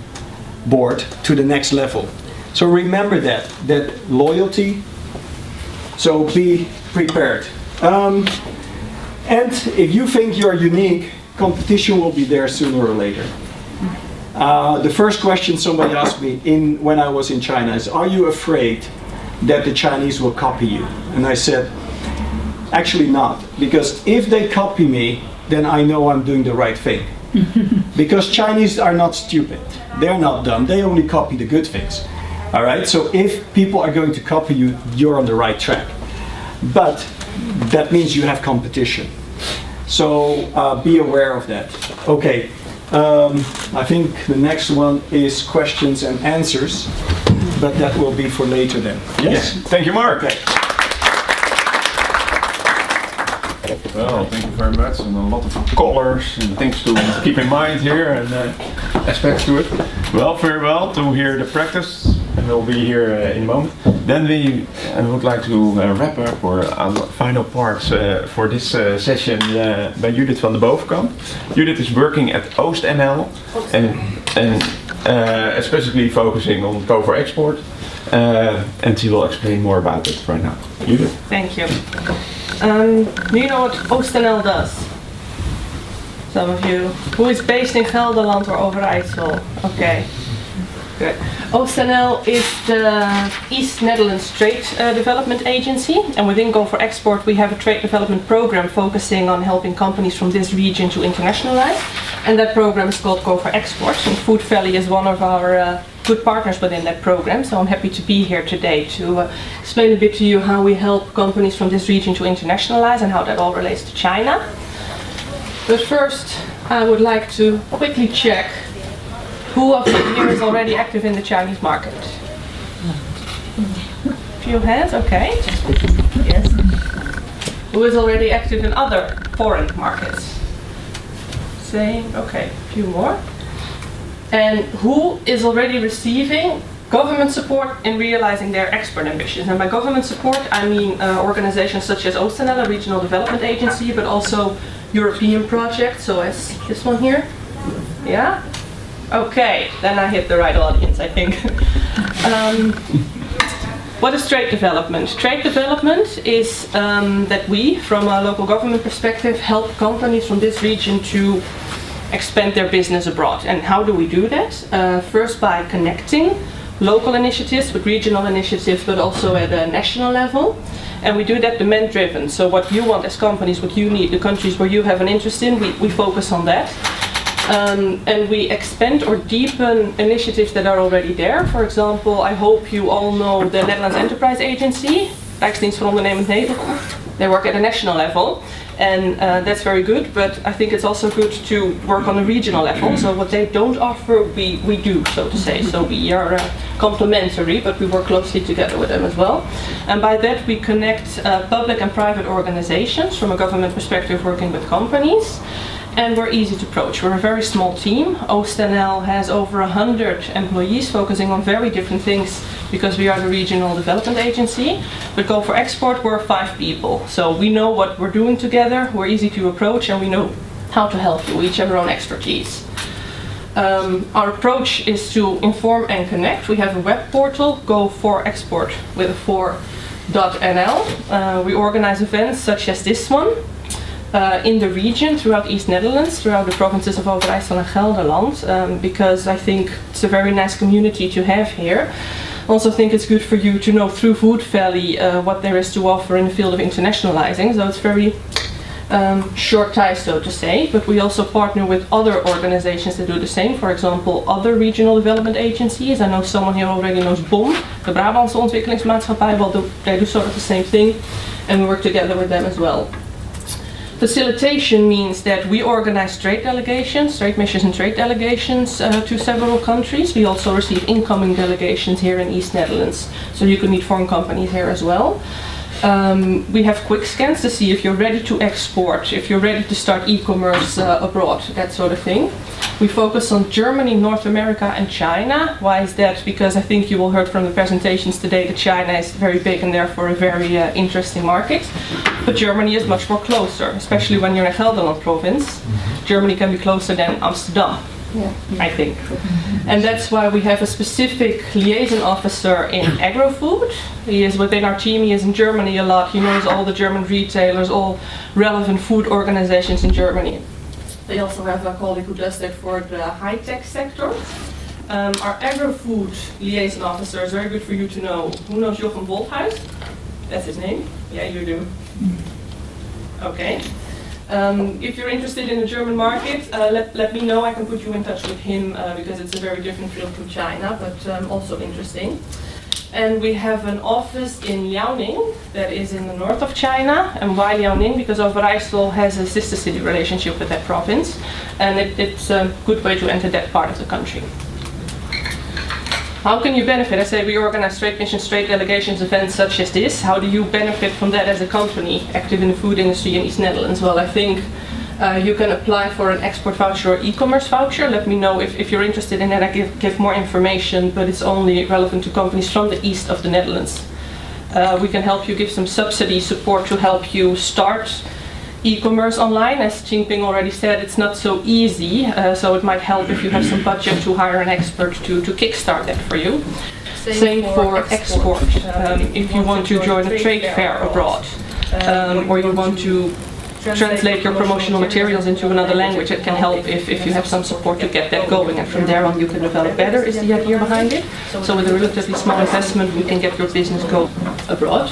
I: board to the next level. So remember that loyalty, so be prepared. And if you think you're unique, competition will be there sooner or later. The first question somebody asked me when I was in China is, are you afraid that the Chinese will copy you? And I said, actually not, because if they copy me, then I know I'm doing the right thing. Because Chinese are not stupid, they're not dumb, they only copy the good things. All right, so if people are going to copy you, you're on the right track. But that means you have competition. So be aware of that. Okay, I think the next one is questions and answers, but that will be for later then.
A: Yes, thank you, Marc.
I: Okay.
A: Well, thank you very much, and a lot of colors and things to keep in mind here and aspects to it. Well, very well to hear the practice, and we'll be here in a moment. Then we would like to wrap up our final parts for this session by Judith van de Bovenkamp. Judith is working at Oost NL and especially focusing on Go4Export, and she will explain more about it right now. Judith.
J: Thank you. Do you know what Oost NL does? Some of you. Who is based in Gelderland or Overijssel? Okay. Good. Oost NL is the East Netherlands Trade Development Agency, and within Go4Export we have a trade development program focusing on helping companies from this region to internationalize, and that program is called Go4Export, and Foodvalley is one of our good partners within that program, so I'm happy to be here today to explain a bit to you how we help companies from this region to internationalize and how that all relates to China. But first I would like to quickly check who of you here is already active in the Chinese market. Few hands, okay. Yes. Who is already active in other foreign markets? Same, okay, few more. And who is already receiving government support in realizing their export ambitions. And by government support, I mean organizations such as OostNL, a regional development agency, but also European projects, so as this one here. Yeah? Okay, then I hit the right audience, I think. What is trade development? Trade development is that we, from a local government perspective, help companies from this region to expand their business abroad. And how do we do that? First by connecting local initiatives with regional initiatives, but also at a national level. And we do that demand driven. So what you want as companies, what you need, the countries where you have an interest in, we focus on that. And we expand or deepen initiatives that are already there. For example, I hope you all know the Netherlands Enterprise Agency, Rijksdienst voor Ondernemend Nederland. They work at a national level, and that's very good, but I think it's also good to work on a regional level. So what they don't offer, we do, so to say. So we are complementary, but we work closely together with them as well. And by that we connect public and private organizations from a government perspective working with companies. And we're easy to approach. We're a very small team. OostNL has over 100 employees focusing on very different things because we are the regional development agency. But Go4Export, we're 5 people. So we know what we're doing together, we're easy to approach, and we know how to help you. We each have our own expertise. Our approach is to inform and connect. We have a web portal, Go4Export with a 4.nl. We organize events such as this one. In the region, throughout East Netherlands, throughout the provinces of Overijssel and Gelderland, because I think it's a very nice community to have here. I also think it's good for you to know through Foodvalley what there is to offer in the field of internationalizing, so it's very short ties, so to say, but we also partner with other organizations that do the same, for example, other regional development agencies. I know someone here already knows BOM, the Brabantse Ontwikkelingsmaatschappij, well, they do sort of the same thing, and we work together with them as well. Facilitation means that we organize trade delegations, trade missions and trade delegations to several countries. We also receive incoming delegations here in East Netherlands, so you can meet foreign companies here as well. We have quick scans to see if you're ready to export, if you're ready to start e-commerce abroad, that sort of thing. We focus on Germany, North America and China. Why is that? Because I think you all heard from the presentations today that China is very big and therefore a very interesting market. But Germany is much more closer, especially when you're in Gelderland province. Germany can be closer than Amsterdam, I think. And that's why we have a specific liaison officer in agrifood. He is within our team, he is in Germany a lot. He knows all the German retailers, all relevant food organizations in Germany. They also have a colleague who does that for the high-tech sector. Our agri-food liaison officer is very good for you to know. Who knows Jochem Wolfhuis? That's his name? Yeah, you do. Okay. If you're interested in the German market, let me know. I can put you in touch with him because it's a very different field from China, but also interesting. And we have an office in Liaoning that is in the north of China. And why Liaoning? Because Overijssel has a sister city relationship with that province, and it's a good way to enter that part of the country. How can you benefit? I say we organize trade missions, trade delegations, events such as this. How do you benefit from that as a company active in the food industry in East Netherlands? Well, I think you can apply for an export voucher or e-commerce voucher. Let me know if you're interested in that. I give more information, but it's only relevant to companies from the east of the Netherlands. We can help you give some subsidy support to help you start e-commerce online. As Ching Ping already said, it's not so easy, so it might help if you have some budget to hire an expert to kickstart that for you. Same for export. If you want to join a trade fair abroad, or you want to translate your promotional materials into another language, it can help if you have some support to get that going, and from there on you can develop better, is the idea behind it. So with a relatively small investment we can get your business go abroad.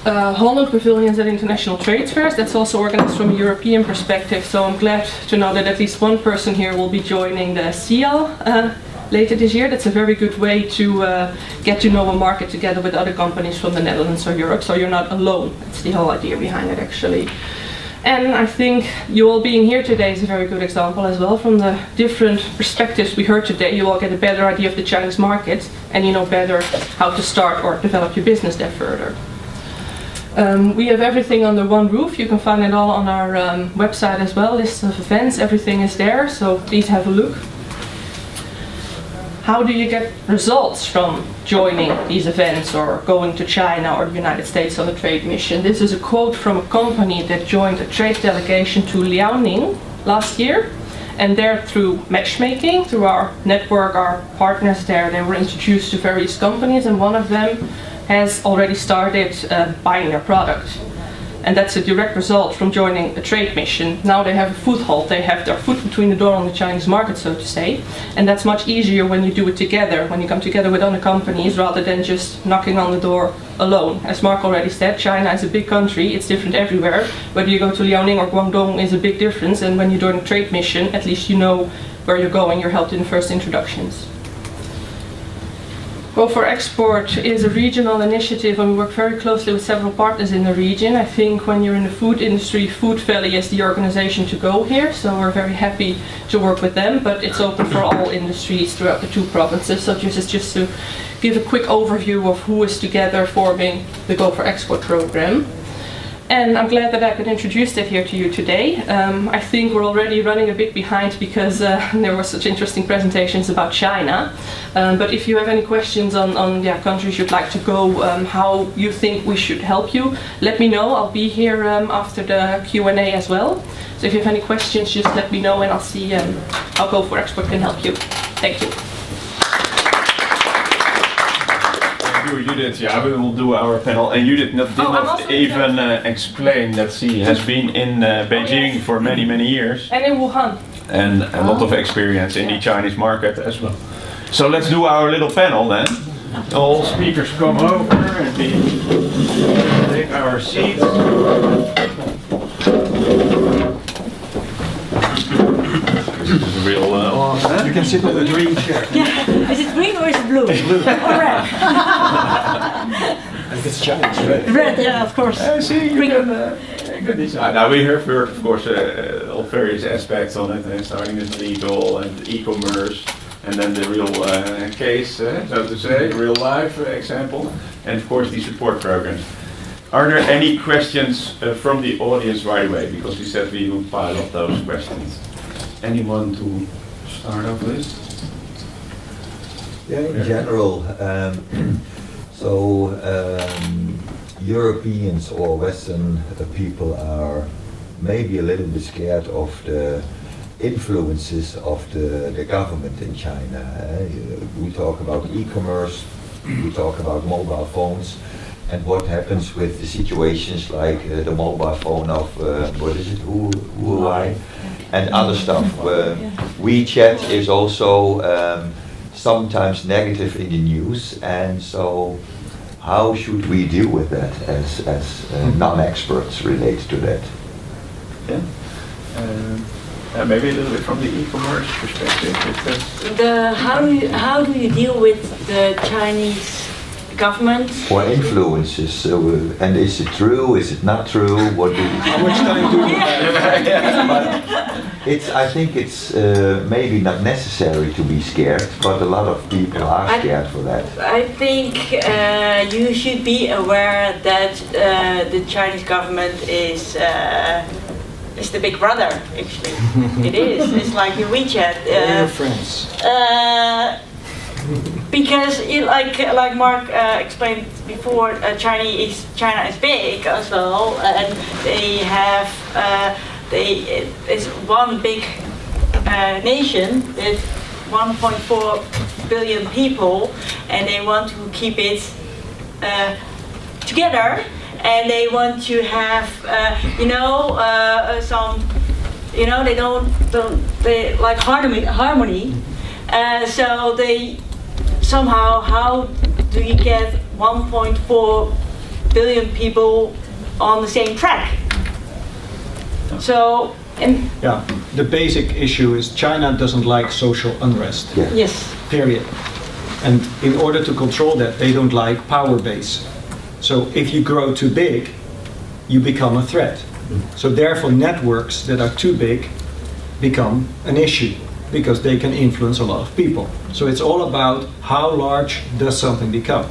J: Holland pavilions at international trade fairs, that's also organized from a European perspective, so I'm glad to know that at least one person here will be joining the CIAL later this year. That's a very good way to get to know a market together with other companies from the Netherlands or Europe, so you're not alone. That's the whole idea behind it actually. And I think you all being here today is a very good example as well. From the different perspectives we heard today, you all get a better idea of the Chinese market, and you know better how to start or develop your business there further. We have everything under one roof. You can find it all on our website as well, list of events, everything is there, so please have a look. how do you get results from joining these events or going to China or the United States on a trade mission? This is a quote from a company that joined a trade delegation to Liaoning last year. And there, through matchmaking, through our network, our partners there, they were introduced to various companies, and one of them has already started buying their product. And that's a direct result from joining a trade mission. Now they have a foothold, they have their foot between the door on the Chinese market, so to say. And that's much easier when you do it together, when you come together with other companies, rather than just knocking on the door alone. As Marc already said, China is a big country, it's different everywhere. Whether you go to Liaoning or Guangdong is a big difference, and when you're doing a trade mission, at least you know where you're going, you're helped in the first introductions. Go4Export is a regional initiative, and we work very closely with several partners in the region. I think when you're in the food industry, Foodvalley is the organization to go here, so we're very happy to work with them, but it's open for all industries throughout the 2 provinces. So just to give a quick overview of who is together forming the Go4Export program. And I'm glad that I could introduce that here to you today. I think we're already running a bit behind because there were such interesting presentations about China. But if you have any questions on countries you'd like to go, how you think we should help you, let me know. I'll be here after the Q&A as well. So if you have any questions, just let me know and I'll see how Go4Export can help you. Thank you.
A: Judith, yeah, we will do our panel, and Judith did not even explain that she has been in Beijing for many years.
J: And in Wuhan.
A: And a lot of experience in the Chinese market as well. So let's do our little panel then. All speakers come over and we take our seats. This is a real
I: you can sit on the green chair.
C: Yeah. Is it green or is it blue?
I: Blue.
C: Or red?
I: If it's Chinese, red.
C: Red, yeah, of course.
A: See, you can good design. Now we have heard, of course, all various aspects on it, starting with legal and e-commerce, and then the real case, so to say, real life example, and of course the support programs. Are there any questions from the audience right away? Because we said we would pile up those questions. Anyone to start off with?
K: Yeah, in general, Europeans or Western people are maybe a little bit scared of the influences of the government in China. We talk about e-commerce, we talk about mobile phones, and what happens with the situations like the mobile phone of, Huawei, and other stuff. WeChat is also sometimes negative in the news, and so how should we deal with that as non-experts related to that?
A: Yeah. Maybe a little bit from the e-commerce perspective.
C: How do you deal with the Chinese government?
K: Or influences, and is it true, is it not true, what do you...
I: How much time do you have?
K: I think it's maybe not necessary to be scared, but a lot of people are scared for that.
C: I think you should be aware that the Chinese government is the big brother, actually. It is. It's like your WeChat.
I: Your friends.
C: Because, like Marc explained before, China is big as well, and they have it's one big nation with 1.4 billion people, and they want to keep it together, and they want to have some, they like harmony. So they somehow, how do you get 1.4 billion people on the same track? So,
I: the basic issue is China doesn't like social unrest.
K: Yeah.
C: Yes.
I: Period. And in order to control that, they don't like power base. So if you grow too big, you become a threat. So therefore networks that are too big become an issue, because they can influence a lot of people. So it's all about how large does something become.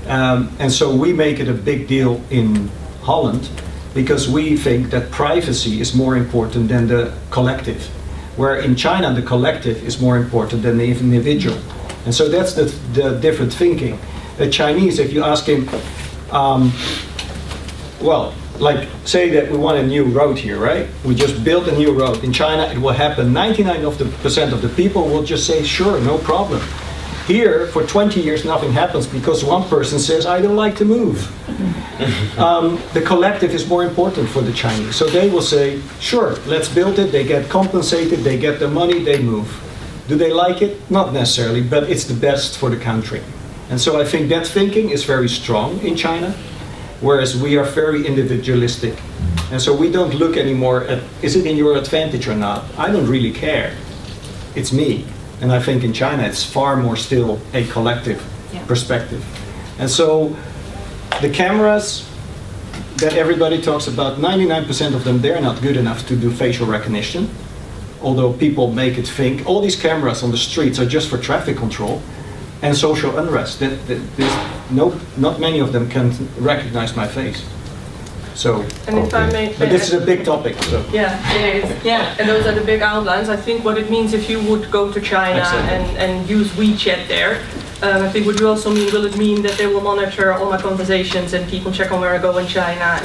I: And so we make it a big deal in Holland, because we think that privacy is more important than the collective. Where in China the collective is more important than the individual. And so that's the different thinking. A Chinese, if you ask him, well, like say that we want a new road here, right? We just built a new road. In China, it will happen. 99% of the people will just say, sure, no problem. Here, for 20 years, nothing happens because one person says, I don't like to move. The collective is more important for the Chinese. So they will say, sure, let's build it. They get compensated, they get the money, they move. Do they like it? Not necessarily, but it's the best for the country. And so I think that thinking is very strong in China, whereas we are very individualistic. And so we don't look anymore at, is it in your advantage or not? I don't really care. It's me. And I think in China it's far more still a collective perspective. And so the cameras that everybody talks about, 99% of them, they're not good enough to do facial recognition. Although people make it think, all these cameras on the streets are just for traffic control and social unrest. Not many of them can recognize my face. So,
J: And if I may,
I: but this is a big topic. So.
J: Yeah, it is. Yeah, and those are the big outlines. I think what it means if you would go to China and use WeChat there, I think what you also mean, will it mean that they will monitor all my conversations and people check on where I go in China?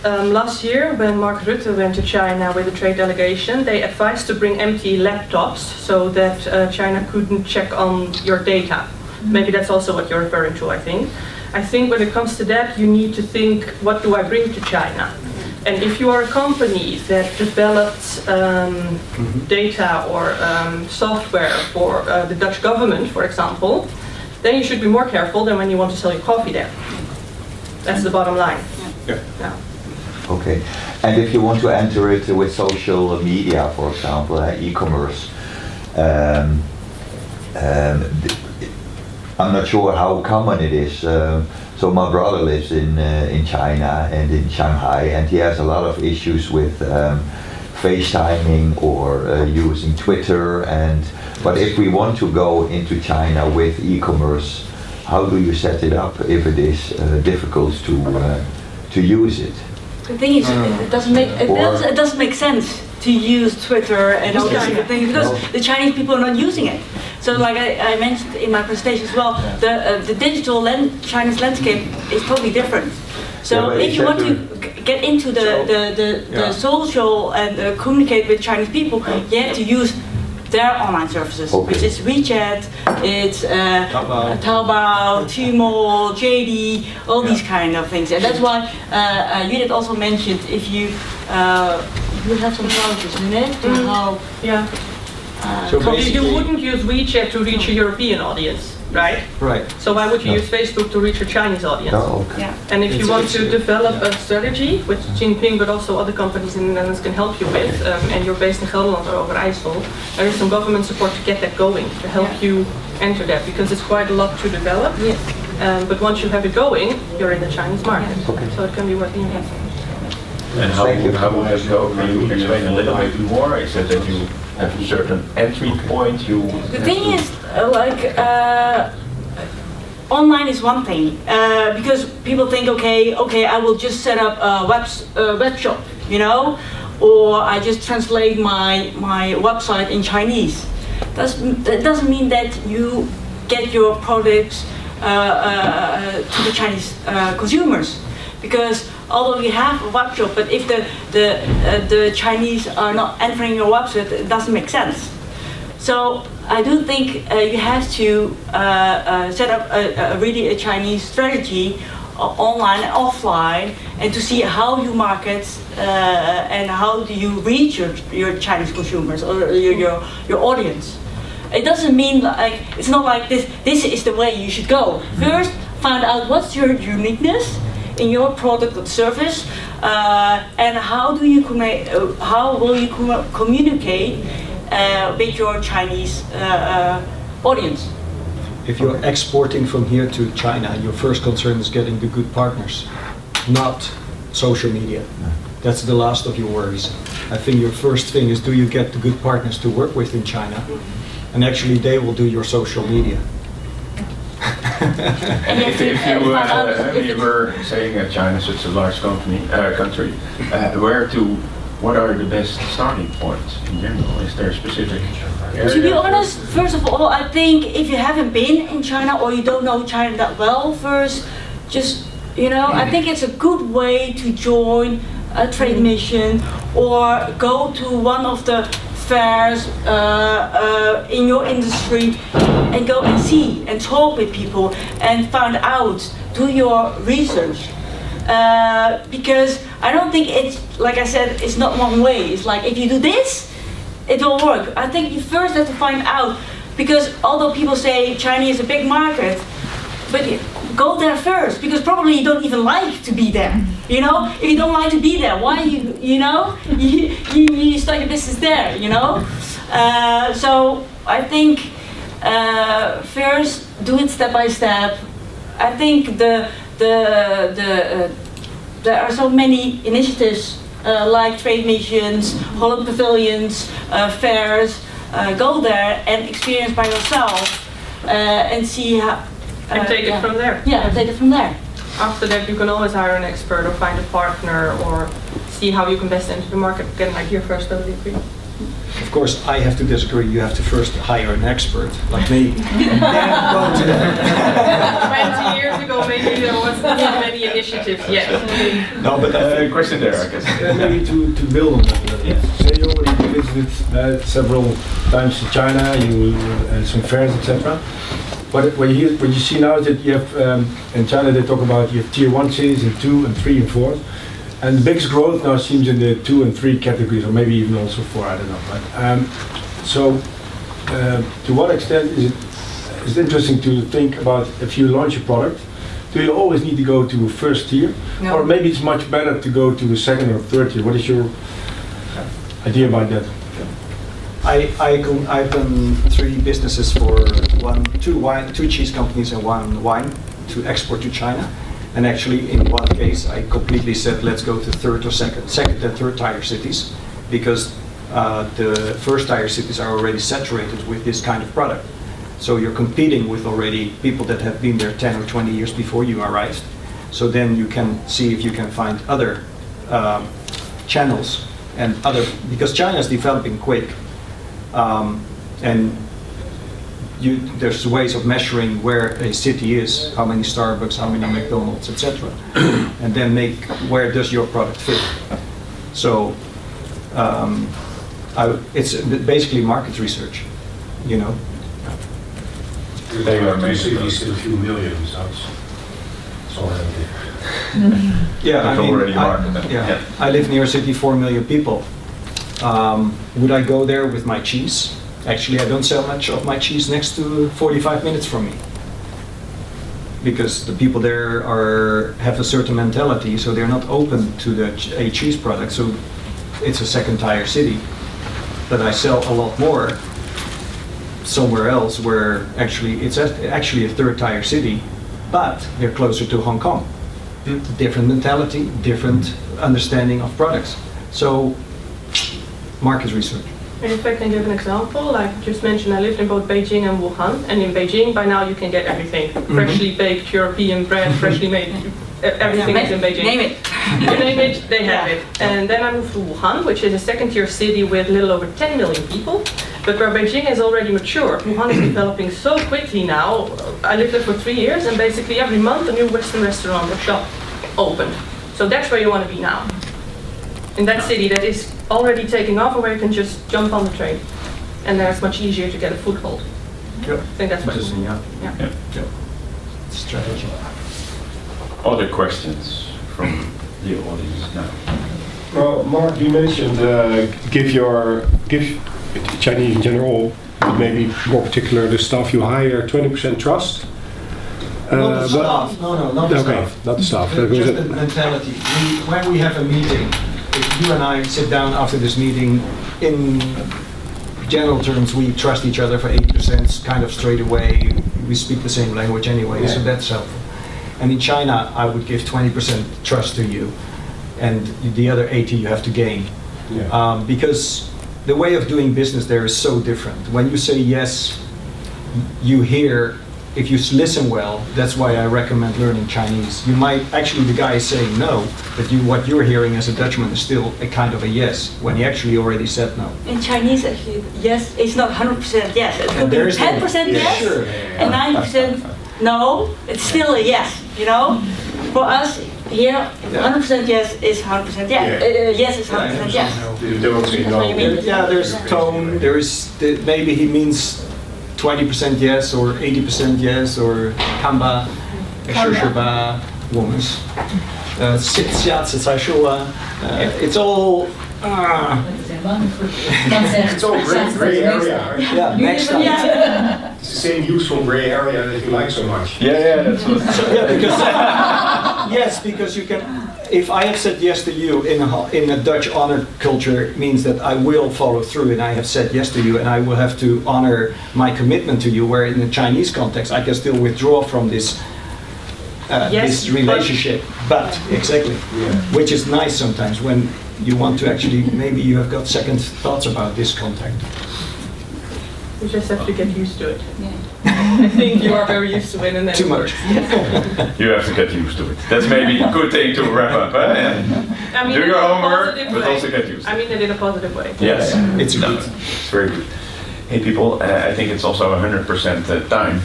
J: And last year, when Marc de Ruiter went to China with a trade delegation, they advised to bring empty laptops so that China couldn't check on your data. Maybe that's also what you're referring to, I think. I think when it comes to that, you need to think, what do I bring to China? And if you are a company that develops data or software for the Dutch government, for example, then you should be more careful than when you want to sell your coffee there. That's the bottom line. Yeah.
K: Okay, and if you want to enter it with social media, for example, e-commerce, I'm not sure how common it is. So my brother lives in China and in Shanghai, and he has a lot of issues with FaceTiming or using Twitter. But if we want to go into China with e-commerce, how do you set it up if it is difficult to use it?
C: The thing is, it doesn't make sense to use Twitter and all these things because the Chinese people are not using it. So, like I mentioned in my presentation as well, the digital Chinese landscape is totally different. So, if you want to get into the social and communicate with Chinese people, you have to use their online services, which is WeChat, it's Taobao, Tmall, JD, all these kind of things. And that's why Judith also mentioned if you have some challenges in it to help.
J: Yeah.
I: So
J: you wouldn't use WeChat to reach a European audience, right?
I: Right.
J: So why would you use Facebook to reach a Chinese audience?
K: Oh, okay.
C: Yeah.
J: And if you want to develop a strategy, which Ching Ping but also other companies in the Netherlands can help you with, and you're based in Gelderland or Overijssel, there is some government support to get that going, to help you enter that, because it's quite a lot to develop.
C: Yes.
J: But once you have it going, you're in the Chinese market.
K: Okay.
J: So it can be worth the investment.
A: And how would that go? Can you explain a little bit more? Is it that you have a certain entry point?
C: The thing is, online is one thing because people think, okay, I will just set up a web shop, you know, or I just translate my website in Chinese. That doesn't mean that you get your products to the Chinese consumers, because although you have a web shop, but if the Chinese are not entering your website, it doesn't make sense. So I do think you have to set up a Chinese strategy online and offline, and to see how you market and how do you reach your Chinese consumers or your audience. It doesn't mean like, it's not like this is the way you should go. First, find out what's your uniqueness in your product or service, and how will you communicate with your Chinese audience.
I: If you're exporting from here to China, your first concern is getting the good partners, not social media. That's the last of your worries. I think your first thing is, do you get the good partners to work with in China? And actually they will do your social media.
A: And if you were saying China is such a large country, where to what are the best starting points in general? Is there a specific area?
C: To be honest, first of all, I think if you haven't been in China or you don't know China that well, first, just, I think it's a good way to join a trade mission or go to one of the fairs in your industry and go and see and talk with people and find out, do your research. Because I don't think it's, like I said, it's not one way. It's like if you do this, it will work. I think you first have to find out, because although people say China is a big market, but go there first, because probably you don't even like to be there. If you don't like to be there, why you start your business there, So I think first do it step by step. I think there are so many initiatives like trade missions, Holland pavilions, fairs. Go there and experience by yourself and see how.
J: And take it from there.
C: Yeah, take it from there.
J: After that, you can always hire an expert or find a partner or see how you can best enter the market. Get an idea first, totally agree.
I: Of course, I have to disagree. You have to first hire an expert, like me, and then go to that.
J: 20 years ago, maybe there wasn't many initiatives yet.
I: No, but
A: question there, I guess.
L: Maybe to build on that. Say you already visited several times to China, some fairs, etc. But what you see now is that you have, in China they talk about you have tier 1 cities and 2 and 3 and 4. And the biggest growth now seems in the 2 and 3 categories, or maybe even also 4, I don't know. But, to what extent is it interesting to think about if you launch a product, do you always need to go to a first tier?
C: No.
L: Or maybe it's much better to go to a second or third tier. What is your idea about that?
I: I've done 3 businesses for two cheese companies and 1 wine to export to China. And actually, in one case, I completely said, let's go to second and third tier cities, because the first tier cities are already saturated with this kind of product. So you're competing with already people that have been there 10 or 20 years before you arrived. So then you can see if you can find other channels and because China is developing quick. And there's ways of measuring where a city is, how many Starbucks, how many McDonald's, etc. And then where does your product fit. So it's basically market research,
L: They are basically still a few millions. That's all
I: Yeah, I live near a city, 4 million people. Would I go there with my cheese? Actually, I don't sell much of my cheese next to 45 minutes from me, because the people there have a certain mentality, so they're not open to a cheese product. So it's a second tier city, but I sell a lot more somewhere else where it's actually a third tier city, but they're closer to Hong Kong. Different mentality, different understanding of products. So market research.
J: And if I can give an example, like I just mentioned, I lived in both Beijing and Wuhan, and in Beijing by now you can get everything. Freshly baked European bread, freshly made, everything is in Beijing.
C: Name it.
J: You name it, they have it. And then I moved to Wuhan, which is a second tier city with a little over 10 million people, but where Beijing is already mature. Wuhan is developing so quickly now. I lived there for 3 years, and basically every month a new Western restaurant or shop opened. So that's where you want to be now. In that city that is already taking off, and where you can just jump on the train, and there it's much easier to get a foothold.
I: Yep.
J: I think that's what it's
I: strategy.
L: Other questions from the audience now?
M: Well, Marc, you mentioned give Chinese in general, but maybe more particular the staff you hire, 20% trust.
I: Not the staff. No, not the
M: okay,
I: staff.
M: Not the staff.
I: Just the mentality. When we have a meeting, if you and I sit down after this meeting, in general terms, we trust each other for 80%, kind of straight away. We speak the same language anyway, so that's helpful. And in China, I would give 20% trust to you, and the other 80% you have to gain.
M: Yeah.
I: Because the way of doing business there is so different. When you say yes, you hear if you listen well, that's why I recommend learning Chinese. You might, actually the guy is saying no, but what you're hearing as a Dutchman is still a kind of a yes, when he actually already said no.
C: In Chinese, actually, yes, it's not 100% yes. It could be
I: There is
C: 10% yes,
I: sure.
C: and 90% no. It's still a yes, you know? For us, here, 100% yes is 100% yes. Yes is 100% yes.
I: Yeah, there's tone, maybe he means 20% yes, or 80% yes, or kamba, shushuba, woman's. It's all.
M: It's all gray area. Right?
I: Yeah, next time.
M: It's the same useful gray area that you like so much.
A: Yeah, that's what.
I: Yeah, because yes, because you can. If I have said yes to you in a Dutch honor culture, it means that I will follow through, and I have said yes to you, and I will have to honor my commitment to you. Where in the Chinese context, I can still withdraw from this. This relationship, but exactly, which is nice sometimes when you want to actually, maybe you have got second thoughts about this contact.
J: You just have to get used to it. I think you are very used to it, and then
I: too much.
A: You have to get used to it. That's maybe a good thing to wrap up.
J: I mean,
A: do your homework, but
J: way.
A: also get used to it.
J: I mean it in a positive way.
A: Yes,
I: it's good.
A: It's very good. Hey people, I think it's also 100% time.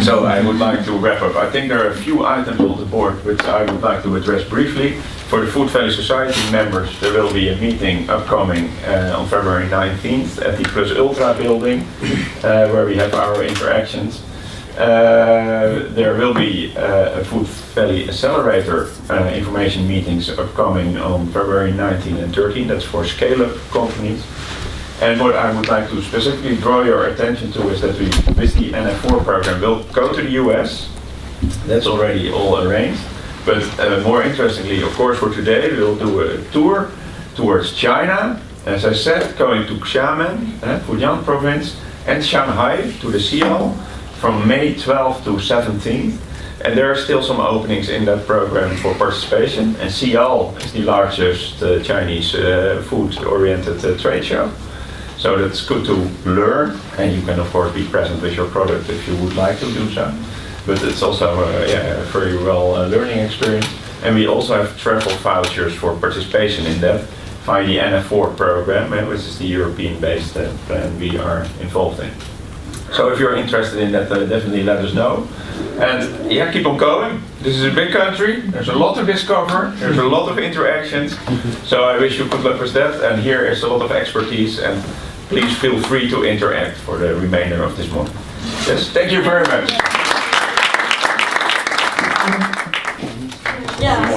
A: So I would like to wrap up. I think there are a few items on the board which I would like to address briefly. For the Foodvalley Society members, there will be a meeting upcoming on February 19th at the Plus Ultra building, where we have our interactions. There will be a Foodvalley Accelerator information meetings upcoming on February 19 and 13. That's for scale-up companies. And what I would like to specifically draw your attention to is that we, with the NF4 program, will go to the US. That's already all arranged. But more interestingly, of course, for today, we'll do a tour towards China. As I said, going to Xiamen, Fujian province, and Shanghai to the CL from May 12th to 17th. And there are still some openings in that program for participation. And CL is the largest Chinese food-oriented trade show. So that's good to learn, and you can of course be present with your product if you would like to do so. But it's also a very well learning experience. And we also have travel vouchers for participation in that via the NF4 program, which is the European-based plan we are involved in. So if you're interested in that, definitely let us know. And yeah, keep on going. This is a big country. There's a lot to discover. There's a lot of interactions. So I wish you good luck with that. And here is a lot of expertise. And please feel free to interact for the remainder of this month. Yes, thank you very much.
C: Yeah.